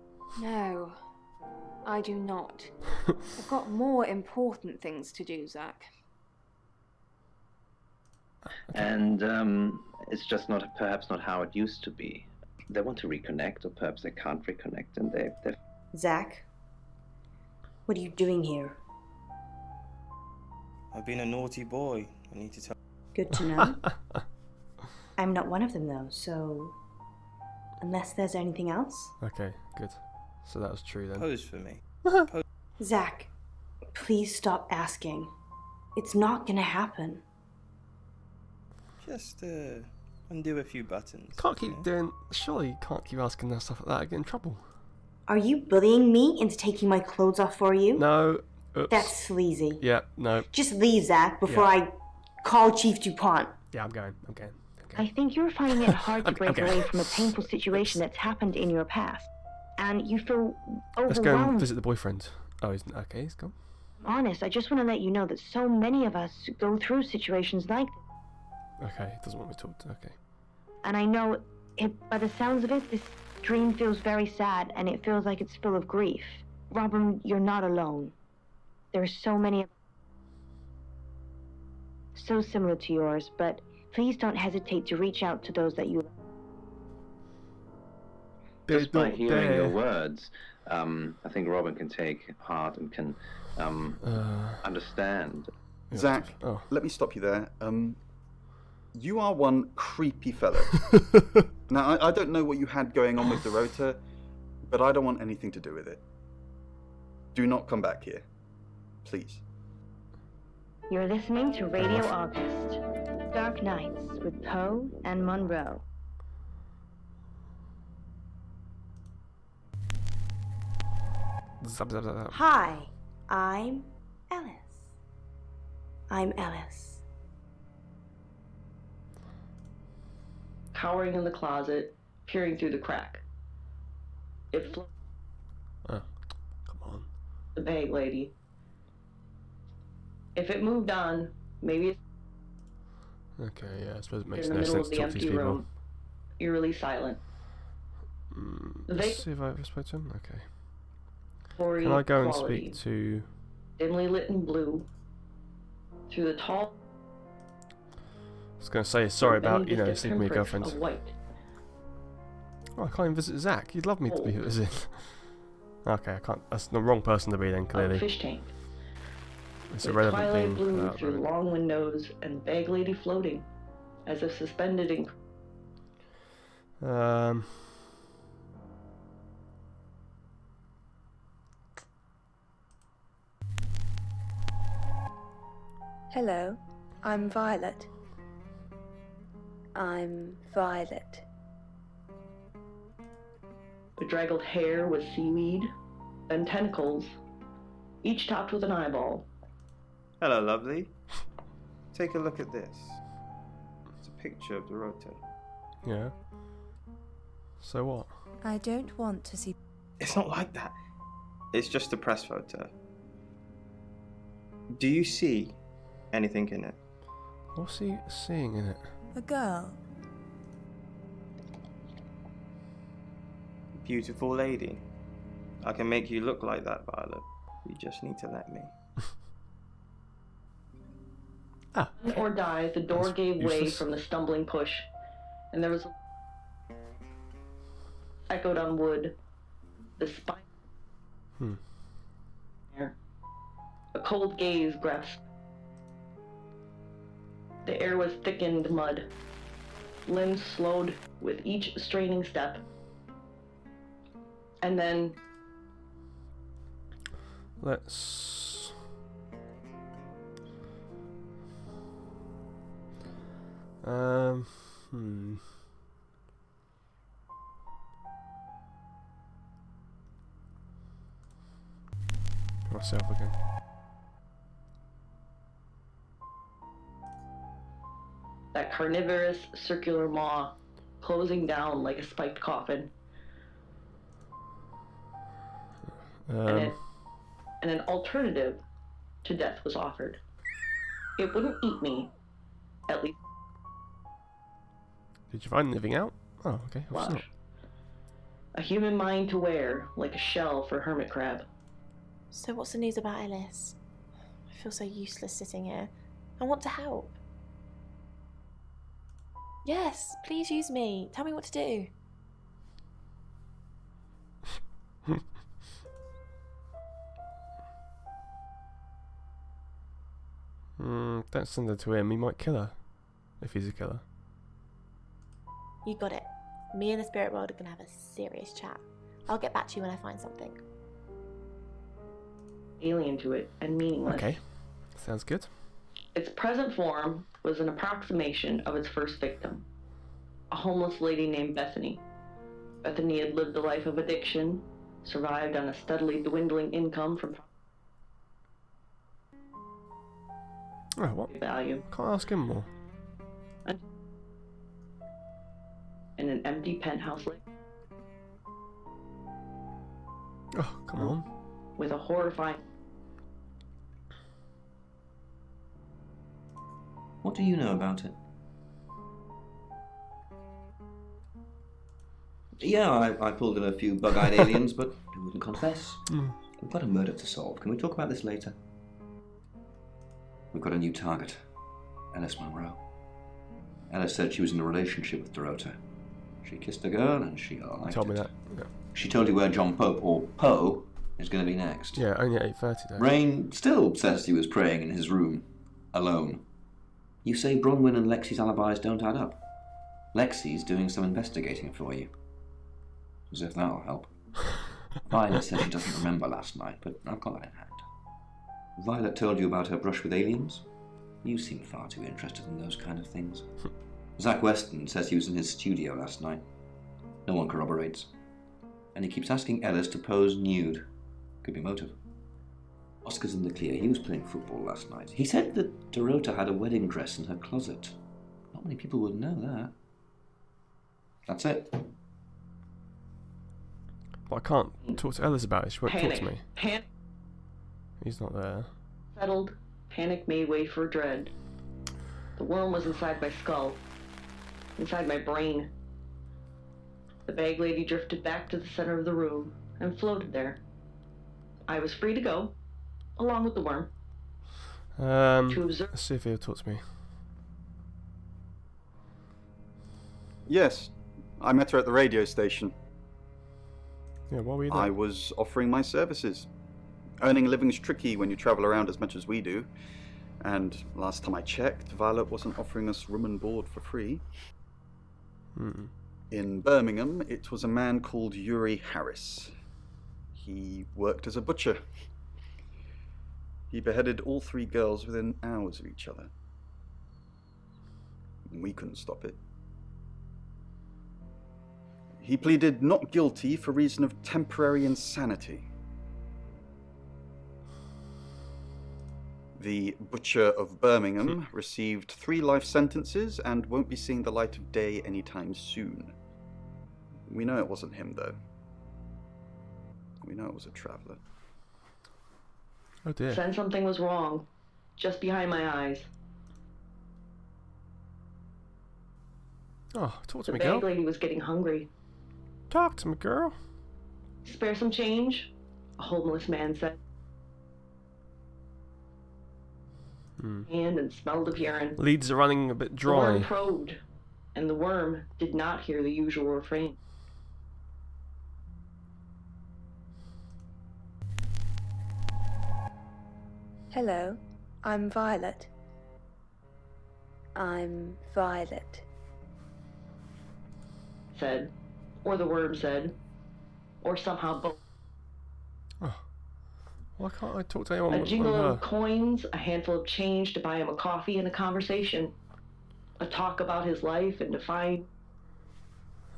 F: No, I do not. I've got more important things to do, Zach.
B: And it's just not, perhaps not how it used to be. They want to reconnect, or perhaps they can't reconnect, and they've...
U: Zach, What are you doing here?
R: I've been a naughty boy. I need to tell.
U: Good to know. I'm not one of them, though, so... Unless there's anything else?
A: Okay, good. So that was true then.
R: Pose for me.
U: Zach, please stop asking. It's not gonna happen.
R: Just undo a few buttons.
A: Can't keep doing. Surely you can't keep asking that stuff like that. I get in trouble.
U: Are you bullying me into taking my clothes off for you?
A: No. Oops.
U: That's sleazy.
A: Yeah, no.
U: Just leave, Zach, before I call Chief DuPont.
A: Yeah, I'm going.
C: I think you're finding it hard to break away from a painful situation that's happened in your past. And you feel overwhelmed.
A: Let's go and visit the boyfriend. Oh, he's okay. He's gone.
C: Honest, I just want to let you know that so many of us go through situations like this.
A: Okay, he doesn't want me to talk to. Okay.
C: And I know, by the sounds of it, this dream feels very sad, and it feels like it's full of grief. Robin, you're not alone. There's so many so similar to yours, but please don't hesitate to reach out to those that you love.
B: Just by hearing your words, I think Robin can take heart and can understand.
I: Zach, let me stop you there. You are one creepy fellow. Now, I don't know what you had going on with the rotor, but I don't want anything to do with it. Do not come back here. Please.
C: You're listening to Radio August, Dark Nights with Poe and Monroe.
U: Hi, I'm Ellis. I'm Ellis.
P: Cowering in the closet, peering through the crack. It flew.
A: Oh, come on.
P: The bag lady. If it moved on, maybe it's
A: Okay, yeah, I suppose it makes
P: in the
A: no
P: middle
A: sense
P: of
A: to
P: the
A: talk to these
P: empty
A: people.
P: room, eerily silent.
A: Let's see if I ever spoke to him. Okay.
P: Tory
A: Can I go and
P: quality,
A: speak to...
P: dimly lit in blue, through the tall.
A: I was going to say sorry about, you know, sleeping with your girlfriend.
P: Of white.
A: Oh, I can't even visit Zach. You'd love me to be visiting. Okay, I can't. That's the wrong person to be then, clearly.
P: Fish tank.
A: It's a
P: With
A: relevant
P: twilight
A: thing.
P: blue through long windows and bag lady floating, as if suspended in.
F: Hello, I'm Violet. I'm Violet.
P: Bedraggled hair with seaweed, and tentacles, each topped with an eyeball.
R: Hello, lovely. Take a look at this. It's a picture of the rotor.
A: Yeah. So what?
F: I don't want to see.
R: It's not like that. It's just a press photo. Do you see anything in it?
A: What's he seeing in it?
F: A girl.
R: Beautiful lady. I can make you look like that, Violet. You just need to let me.
P: Or die, the door gave way from the stumbling push, and there was echoed on wood, the spine. A cold gaze grasped. The air was thickened mud. Limbs slowed with each straining step. And then
A: Let's... Myself again.
P: that carnivorous circular maw closing down like a spiked coffin. And an alternative to death was offered. It wouldn't eat me, at least.
A: Did you find anything out? Oh, okay. What's
P: Flash. A human mind to wear, like a shell for hermit crab.
J: So what's the news about Ellis? I feel so useless sitting here. I want to help. Yes, please use me. Tell me what to do.
A: Don't send her to him. He might kill her. If he's a killer.
J: You got it. Me and the spirit world are going to have a serious chat. I'll get back to you when I find something.
P: Alien to it and meaningless.
A: Okay. Sounds good.
P: Its present form was an approximation of its first victim, a homeless lady named Bethany. Bethany had lived a life of addiction, survived on a steadily dwindling income from
A: Oh, what?
P: value
A: Can't ask him more.
P: in an empty penthouse
A: Oh, come on.
P: with a horrifying...
E: What do you know about it? Yeah, I pulled in a few bug-eyed aliens, but they wouldn't confess. We've got a murder to solve. Can we talk about this later? We've got a new target. Alice Monroe. Alice said she was in a relationship with Dorota. She kissed a girl and she liked
A: Told me
E: it.
A: that. Yeah.
E: She told you where John Pope, or Poe, is going to be next.
A: Yeah, only at 8:30 though.
E: Rain still says he was praying in his room, alone. You say Bronwyn and Lexi's alibis don't add up. Lexi's doing some investigating for you. As if that'll help. Violet says she doesn't remember last night, but I've got that in hand. Violet told you about her brush with aliens? You seem far too interested in those kind of things. Zach Weston says he was in his studio last night. No one corroborates. And he keeps asking Ellis to pose nude. Could be motive. Oscar's in the clear. He was playing football last night. He said that Dorota had a wedding dress in her closet. Not many people would know that. That's it.
A: But I can't talk to Ellis about it. She won't talk to me.
P: Panic
A: He's not there.
P: settled. Panic made way for dread. The worm was inside my skull, inside my brain. The bag lady drifted back to the center of the room and floated there. I was free to go, along with the worm. To observe.
A: Let's see if he'll talk to me.
I: Yes, I met her at the radio station.
A: Yeah, what were you doing?
I: I was offering my services. Earning a living's tricky when you travel around as much as we do. And last time I checked, Violet wasn't offering us room and board for free. In Birmingham, it was a man called Yuri Harris. He worked as a butcher. He beheaded all 3 girls within hours of each other. We couldn't stop it. He pleaded not guilty for reason of temporary insanity. The Butcher of Birmingham received 3 life sentences and won't be seeing the light of day anytime soon. We know it wasn't him, though. We know it was a traveller.
A: Oh dear.
P: Then something was wrong, just behind my eyes.
A: Oh, talk to
P: The
A: me,
P: bag
A: girl.
P: lady was getting hungry.
A: Talk to me, girl.
P: Spare some change, a homeless man said. And smelled of urine.
A: Leads are running a bit
P: The worm
A: dry.
P: probed, and the worm did not hear the usual refrain.
F: Hello, I'm Violet. I'm Violet.
P: Said, or the worm said, or somehow both.
A: Why can't I talk to anyone
P: A
A: but
P: jingle
A: her?
P: of coins, a handful of change to buy him a coffee, and a conversation. A talk about his life and to find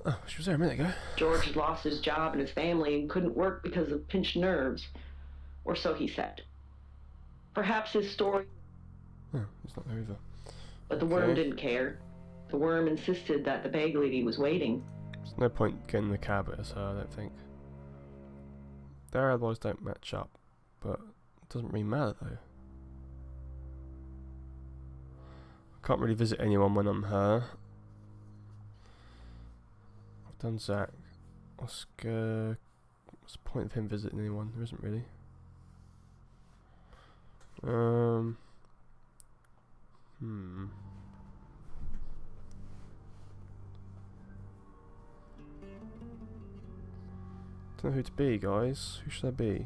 A: Oh, she was there a minute ago.
P: George had lost his job and his family and couldn't work because of pinched nerves. Or so he said. Perhaps his story...
A: Oh, it's not there either.
P: But the worm didn't care. The worm insisted that the bag lady was waiting.
A: There's no point getting the cab at us, I don't think. Their alibis don't match up, but it doesn't really matter though. I can't really visit anyone when I'm her. I've done Zach. Oscar. What's the point of him visiting anyone? There isn't really. Don't know who to be, guys. Who should I be?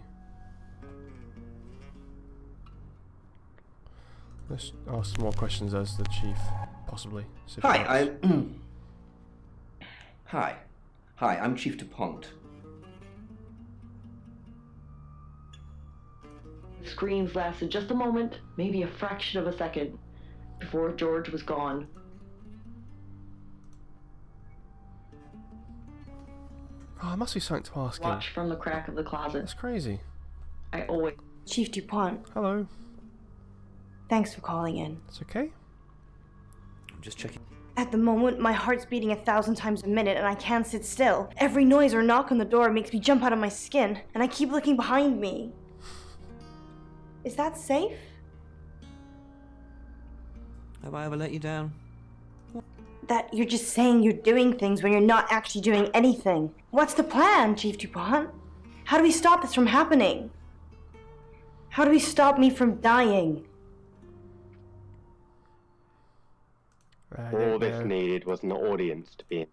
A: Let's ask some more questions as the chief, possibly. See if it
E: Hi,
A: helps.
E: Hi, I'm Chief DuPont.
P: The screams lasted just a moment, maybe a fraction of a second, before George was gone.
A: Oh, there must be something to ask him.
P: Watch from the crack of the closet.
A: That's crazy.
P: I always...
U: Chief DuPont.
A: Hello.
U: Thanks for calling in.
A: It's okay.
E: I'm just checking.
U: At the moment, my heart's beating 1,000 times a minute and I can't sit still. Every noise or knock on the door makes me jump out of my skin, and I keep looking behind me. Is that safe?
E: Have I ever let you down?
U: That you're just saying you're doing things when you're not actually doing anything. What's the plan, Chief DuPont? How do we stop this from happening? How do we stop me from dying?
M: All this needed was an audience to be in.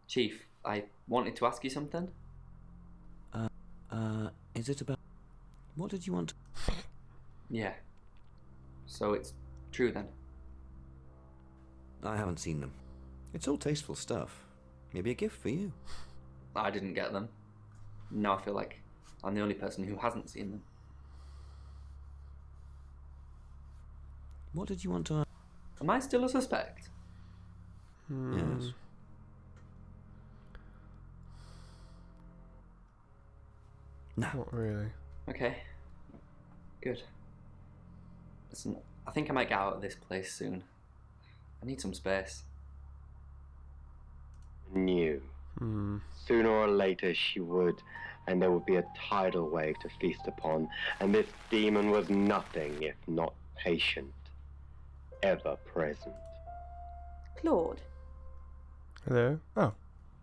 O: Chief, I wanted to ask you something.
E: Is it about... What did you want to...
O: Yeah. So it's true then?
N: I haven't seen them. It's all tasteful stuff. Maybe a gift for you.
O: I didn't get them. Now I feel like I'm the only person who hasn't seen them.
N: What did you want to...
O: Am I still a suspect?
N: Yes. No.
A: Not really.
O: Okay. Good. Listen, I think I might get out of this place soon. I need some space.
M: Knew. Sooner or later she would, and there would be a tidal wave to feast upon, and this demon was nothing if not patient, ever present.
F: Claude.
A: Hello? Oh.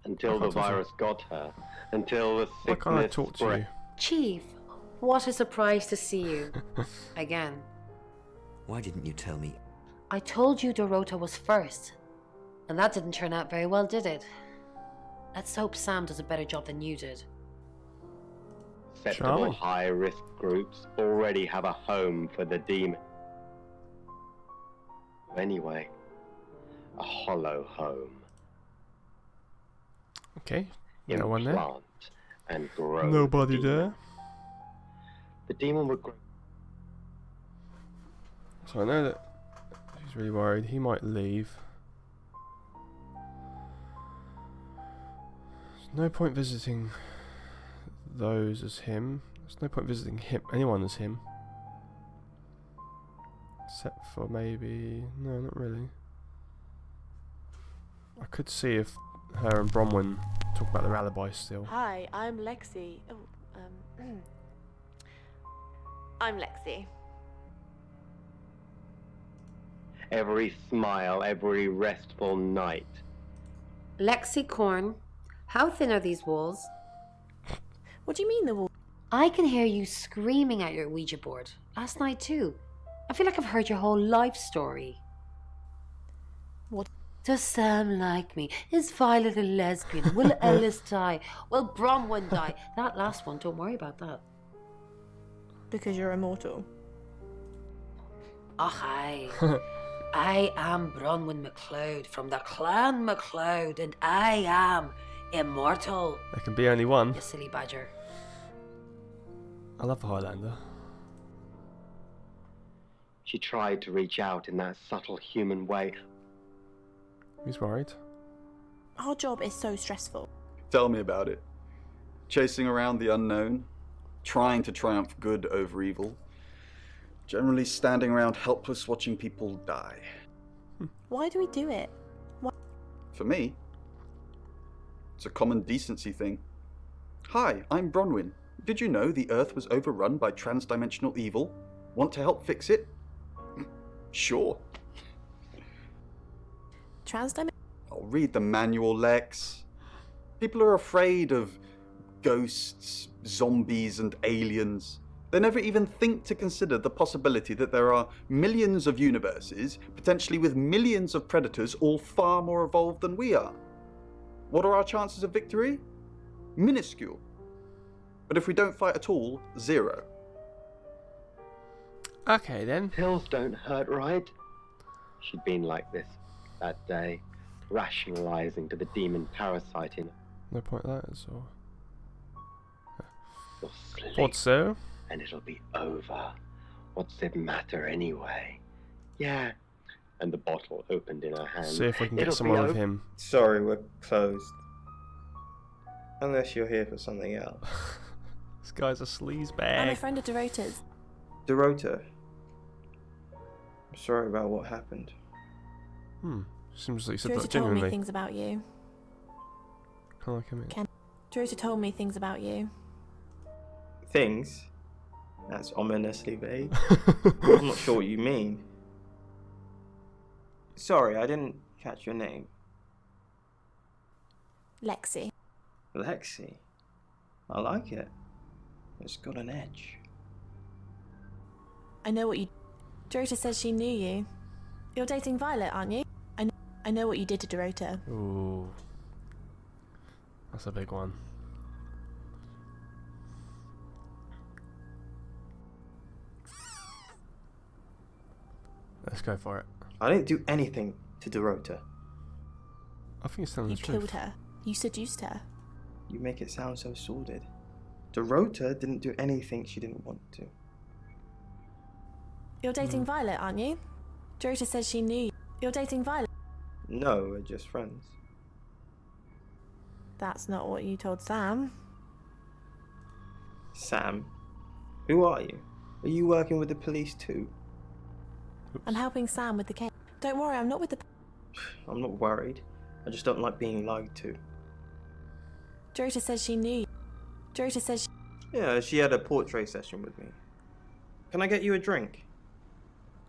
M: Until the virus got her, until the
A: Why can't I
M: sickness
A: talk to
M: spread.
A: you?
K: Chief, what a surprise to see you. Again.
N: Why didn't you tell me?
K: I told you Dorota was first. And that didn't turn out very well, did it? Let's hope Sam does a better job than you did.
M: Acceptable high-risk groups already have a home for the demon. Anyway, a hollow home.
A: Okay. No one there.
M: Implant and grow.
A: Nobody
M: the demon.
A: there.
M: The demon would grow.
A: So I know that he's really worried. He might leave. There's no point visiting those as him. There's no point visiting him, anyone as him. Except for maybe... No, not really. I could see if her and Bronwyn talk about their alibi still.
J: Hi, I'm Lexi. Oh, I'm Lexi.
M: Every smile, every restful night.
K: Lexi Korn, how thin are these walls?
J: What do you mean the wall?
K: I can hear you screaming at your Ouija board. Last night too. I feel like I've heard your whole life story.
J: What?
K: Does Sam like me? Is Violet a lesbian? Will Ellis die? Will Bronwyn die? That last one, don't worry about that.
J: Because you're immortal.
K: Oh, hi. I am Bronwyn MacLeod from the Clan MacLeod, and I am immortal.
A: There can be only one.
K: You silly badger.
A: I love the Highlander.
M: She tried to reach out in that subtle human way.
A: He's worried.
J: Our job is so stressful.
I: Tell me about it. Chasing around the unknown, trying to triumph good over evil, generally standing around helpless watching people die.
J: Why do we do it? Why?
I: For me, it's a common decency thing. Hi, I'm Bronwyn. Did you know the Earth was overrun by transdimensional evil? Want to help fix it? Sure. I'll read the manual, Lex. People are afraid of ghosts, zombies, and aliens. They never even think to consider the possibility that there are millions of universes, potentially with millions of predators, all far more evolved than we are. What are our chances of victory? Minuscule. But if we don't fight at all, zero.
A: Okay then.
M: Pills don't hurt, right? She'd been like this that day, rationalizing to the demon parasite in
A: No point of that, so.
M: your sleep.
A: Thought so.
M: And it'll be over. What's it matter anyway? Yeah. And the bottle opened in her hand.
A: See if we can get
M: It'll
A: someone
M: be
A: with him.
R: Sorry, we're closed. Unless you're here for something else.
A: This guy's a sleazebag.
J: I'm a friend of Dorota's.
R: Dorota. I'm sorry about what happened.
A: Seems like you said
J: Dorota
A: that
J: told me
A: genuinely.
J: things about you.
A: Can I come in?
J: Dorota told me things about you.
R: Things? That's ominously vague. I'm not sure what you mean. Sorry, I didn't catch your name.
J: Lexi.
R: Lexi. I like it. It's got an edge.
J: I know what you... Dorota says she knew you. You're dating Violet, aren't you? I know what you did to Dorota.
A: Ooh. That's a big one. Let's go for it.
R: I didn't do anything to Dorota.
A: I think it's telling
J: You
A: the truth.
J: killed her. You seduced her.
R: You make it sound so sordid. Dorota didn't do anything she didn't want to.
J: You're dating Violet, aren't you? Dorota says she knew you. You're dating Violet.
R: No, we're just friends.
J: That's not what you told Sam.
R: Sam? Who are you? Are you working with the police too?
J: I'm helping Sam with the case. Don't worry, I'm not with the...
R: I'm not worried. I just don't like being lied to.
J: Dorota says she knew you. Dorota says she...
R: Yeah, she had a portrait session with me. Can I get you a drink?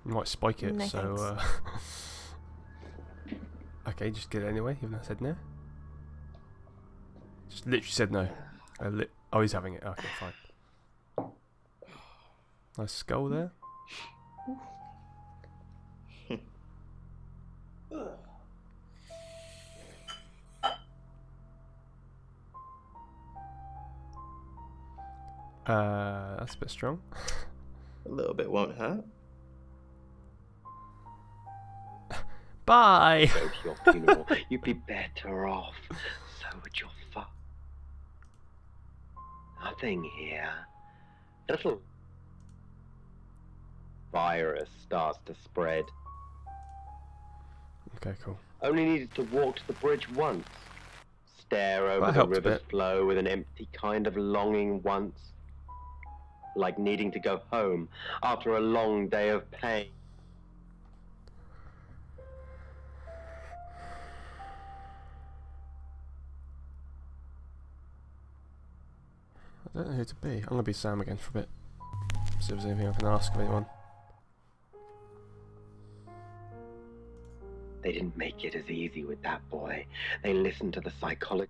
A: You might spike it,
J: No,
A: so... Okay, just get it anyway, even though I said no. Just literally said no. Oh, he's having it. Okay, fine. Nice skull there. That's a bit strong.
R: A little bit won't hurt.
A: Bye!
M: Go to your funeral. You'd be better off. So would your father. Nothing here. A little virus starts to spread.
A: Okay, cool.
M: Only needed to walk to the bridge once. Stare over
A: That
M: the
A: helped a
M: river's
A: bit.
M: flow with an empty kind of longing once. Like needing to go home after a long day of pain.
A: I don't know who to be. I'm gonna be Sam again for a bit. See if there's anything I can ask of anyone.
M: They didn't make it as easy with that boy. They listened to the psychology.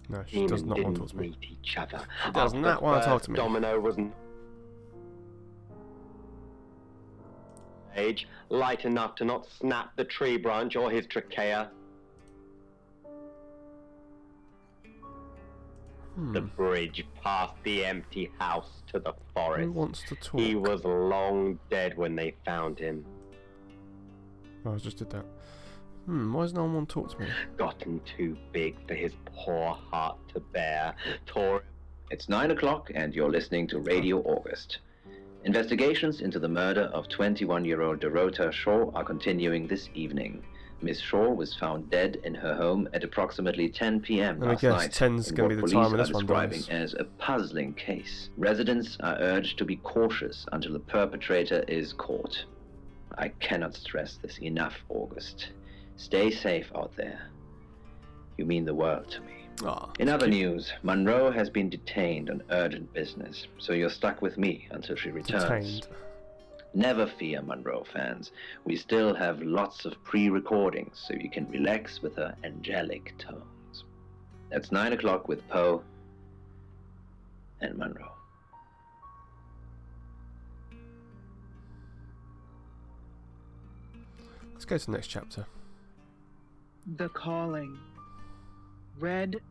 A: No, she does not want to talk to me.
M: Meet each other.
A: She does
M: After
A: not want to talk to me.
M: Domino was age light enough to not snap the tree branch or his trachea. The bridge past the empty house to the forest.
A: Who wants to talk?
M: He was long dead when they found him.
A: Oh, I just did that. Why does no one want to talk to me?
M: Gotten too big for his poor heart to bear. Tore.
B: It's 9 o'clock and you're listening to Radio August. Investigations into the murder of 21-year-old Dorota Shaw are continuing this evening. Miss Shaw was found dead in her home at approximately 10 p.m.
A: And I
B: last
A: guess
B: night
A: 10's
B: in
A: gonna
B: what
A: be the
B: police
A: time when
B: are
A: this one
B: describing
A: dies.
B: as a puzzling case. Residents are urged to be cautious until the perpetrator is caught. I cannot stress this enough, August. Stay safe out there. You mean the world to me. In other news, Monroe has been detained on urgent business, so you're stuck with me until she returns.
A: Detained.
B: Never fear, Monroe fans. We still have lots of pre-recordings, so you can relax with her angelic tones. That's 9 o'clock with Poe and Monroe.
A: Let's go to the next chapter.
H: The Calling. Read.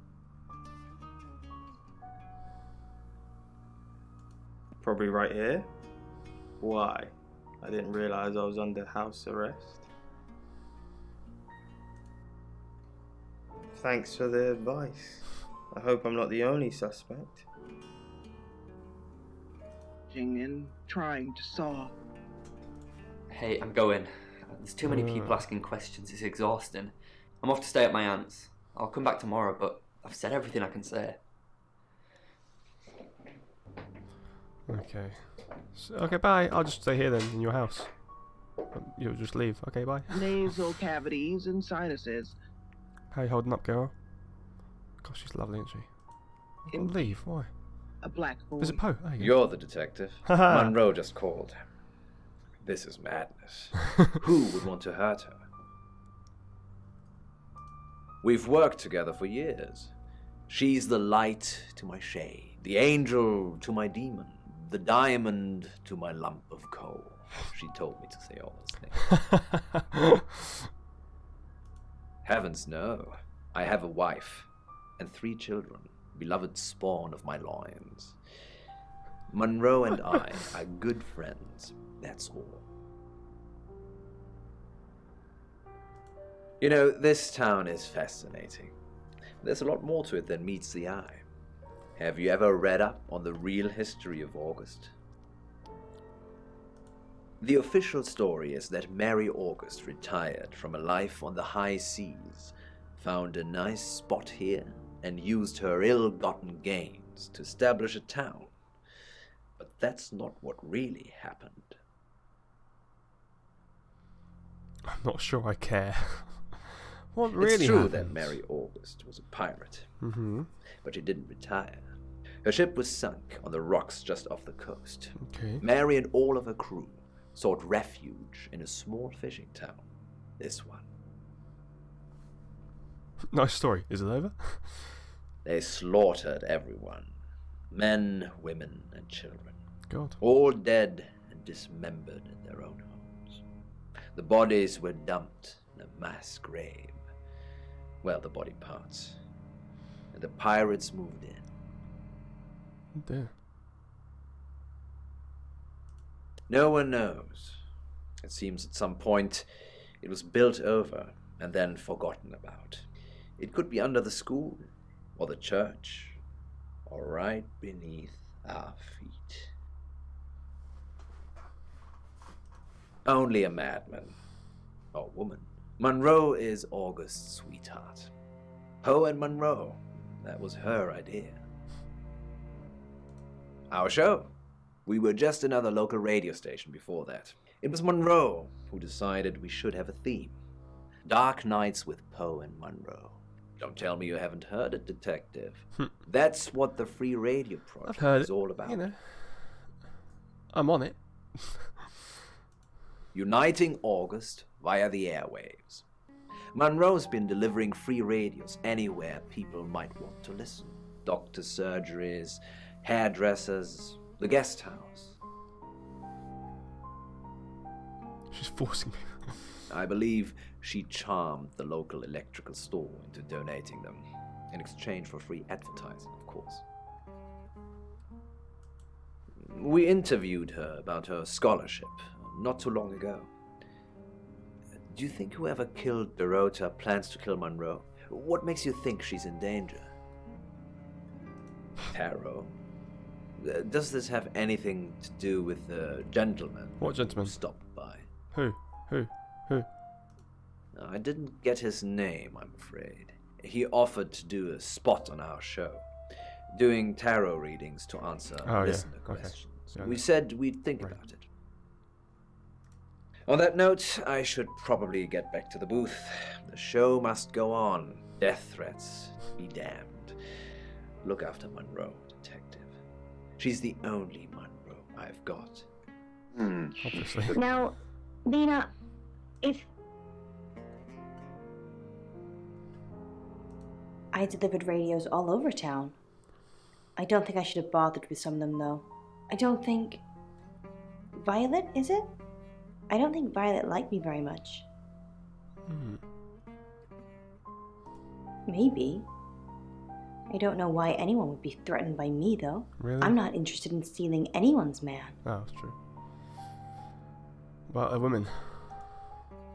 R: Probably right here. Why? I didn't realize I was under house arrest. Thanks for the advice. I hope I'm not the only suspect.
H: And trying to solve.
O: Hey, I'm going. There's too many people asking questions. It's exhausting. I'm off to stay at my aunt's. I'll come back tomorrow, but I've said everything I can say.
A: Okay. Okay, bye. I'll just stay here then, in your house. You'll just leave. Okay, bye.
H: Nasal cavities and sinuses.
A: How you holding up, girl? Gosh, she's lovely, isn't she? I'll leave. Why?
H: A black boy.
A: Is it Poe? Oh,
L: You're the detective. Monroe just called. This is madness. Who would want to hurt her? We've worked together for years. She's the light to my shade, the angel to my demon, the diamond to my lump of coal. She told me to say all those things. Heavens no. I have a wife and 3 children, beloved spawn of my loins. Monroe and I are good friends, that's all. You know, this town is fascinating. There's a lot more to it than meets the eye. Have you ever read up on the real history of August? The official story is that Mary August retired from a life on the high seas, found a nice spot here, and used her ill-gotten gains to establish a town. But that's not what really happened.
A: I'm not sure I care. What really
L: It's true
A: happened?
L: that Mary August was a pirate,
A: Mm-hmm.
L: but she didn't retire. Her ship was sunk on the rocks just off the coast.
A: Okay.
L: Mary and all of her crew sought refuge in a small fishing town. This one.
A: Nice story. Is it over?
L: They slaughtered everyone. Men, women, and children.
A: God.
L: All dead and dismembered in their own homes. The bodies were dumped in a mass grave. Well, the body parts. And the pirates moved in.
A: Oh dear.
L: No one knows. It seems at some point it was built over and then forgotten about. It could be under the school, or the church, or right beneath our feet. Only a madman, or woman. Monroe is August's sweetheart. Poe and Monroe, that was her idea. Our show. We were just another local radio station before that. It was Monroe who decided we should have a theme. Dark Nights with Poe and Monroe. Don't tell me you haven't heard it, Detective. That's what the free radio project is all about.
A: You know, I'm on it.
L: Uniting August via the airwaves. Monroe's been delivering free radios anywhere people might want to listen. Doctor surgeries, hairdressers, the guest house.
A: She's forcing me.
L: I believe she charmed the local electrical store into donating them, in exchange for free advertising, of course. We interviewed her about her scholarship not too long ago. Do you think whoever killed Dorota plans to kill Monroe? What makes you think she's in danger? Tarot? Does this have anything to do with the gentleman?
A: What gentleman?
L: Who stopped by?
A: Who?
L: I didn't get his name, I'm afraid. He offered to do a spot on our show, doing tarot readings to answer listener questions.
A: Yeah,
L: we said we'd think about it. On that note, I should probably get back to the booth. The show must go on. Death threats be damned. Look after Monroe, Detective. She's the only Monroe I've got.
A: Obviously.
C: Now, Lena, if...
U: I delivered radios all over town. I don't think I should have bothered with some of them, though. I don't think... Violet, is it? I don't think Violet liked me very much. Maybe. I don't know why anyone would be threatened by me, though.
A: Really?
U: I'm not interested in stealing anyone's man.
A: Oh, that's true. Well, a woman.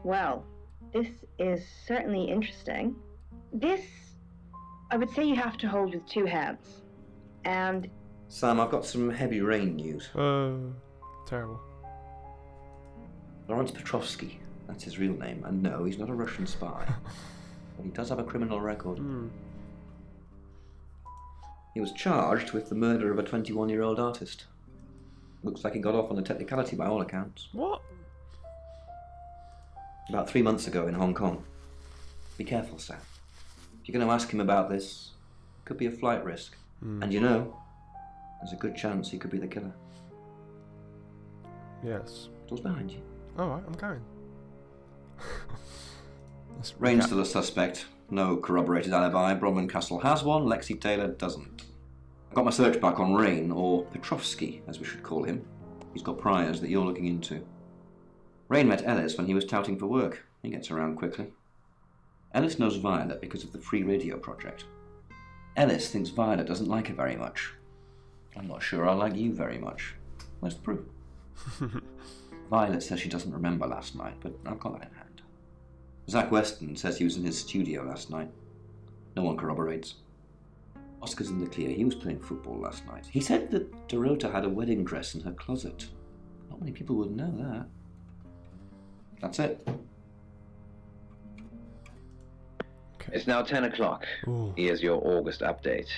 C: Well, this is certainly interesting. This, I would say you have to hold with two hands. And...
E: Sam, I've got some heavy rain news.
A: Terrible.
E: Lawrence Petrovsky, that's his real name, and no, he's not a Russian spy. But he does have a criminal record. He was charged with the murder of a 21-year-old artist. Looks like he got off on a technicality by all accounts.
A: What?
E: About 3 months ago in Hong Kong. Be careful, Sam. If you're going to ask him about this, it could be a flight risk. And you know, there's a good chance he could be the killer.
A: Yes.
E: Door's behind you.
A: Alright, I'm going.
E: Rain's still a suspect. No corroborated alibi. Bronwyn Castle has one, Lexi Taylor doesn't. I got my search back on Rain, or Petrovsky, as we should call him. He's got priors that you're looking into. Rain met Ellis when he was touting for work. He gets around quickly. Ellis knows Violet because of the free radio project. Ellis thinks Violet doesn't like her very much. I'm not sure I like you very much. Where's the proof? Violet says she doesn't remember last night, but I've got that in hand. Zach Weston says he was in his studio last night. No one corroborates. Oscar's in the clear. He was playing football last night. He said that Dorota had a wedding dress in her closet. Not many people would know that. That's it.
B: It's now 10 o'clock. Here's your August update.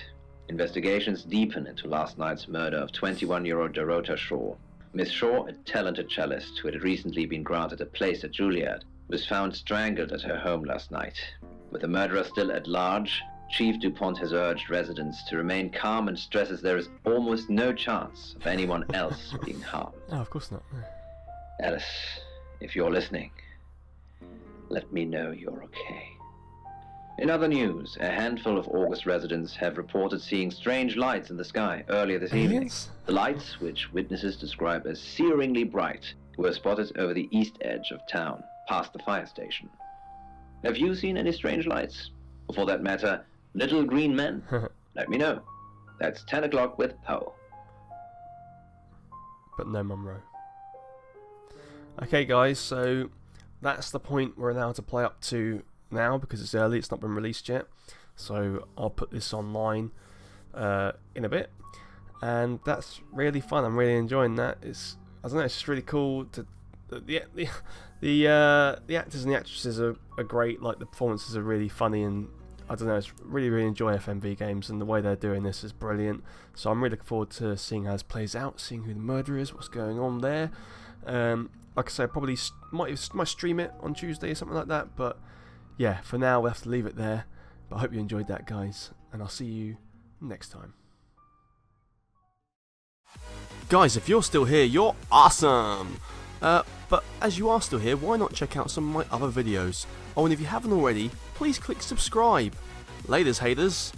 B: Investigations deepen into last night's murder of 21-year-old Dorota Shaw. Miss Shaw, a talented cellist who had recently been granted a place at Juilliard, was found strangled at her home last night. With the murderer still at large, Chief DuPont has urged residents to remain calm and stresses there is almost no chance of anyone else being harmed.
A: Oh, of course not.
B: Alice, if you're listening, let me know you're okay. In other news, a handful of August residents have reported seeing strange lights in the sky earlier this evening. The lights, which witnesses describe as searingly bright, were spotted over the east edge of town, past the fire station. Have you seen any strange lights? Or for that matter, little green men? Let me know. That's 10 o'clock with Poe.
A: But no Monroe. Okay guys, so that's the point we're allowed to play up to now because it's early, it's not been released yet. So I'll put this online in a bit. And that's really fun, I'm really enjoying that. It's, I don't know, it's just really cool to... The actors and the actresses are great, like the performances are really funny, and I don't know, it's really enjoy FMV games, and the way they're doing this is brilliant. So I'm really looking forward to seeing how this plays out, seeing who the murderer is, what's going on there. Like I said, probably might stream it on Tuesday or something like that, but yeah, for now we'll have to leave it there. But I hope you enjoyed that, guys, and I'll see you next time. Guys, if you're still here, you're awesome! But as you are still here, why not check out some of my other videos? Oh, and if you haven't already, please click subscribe. Laters, haters.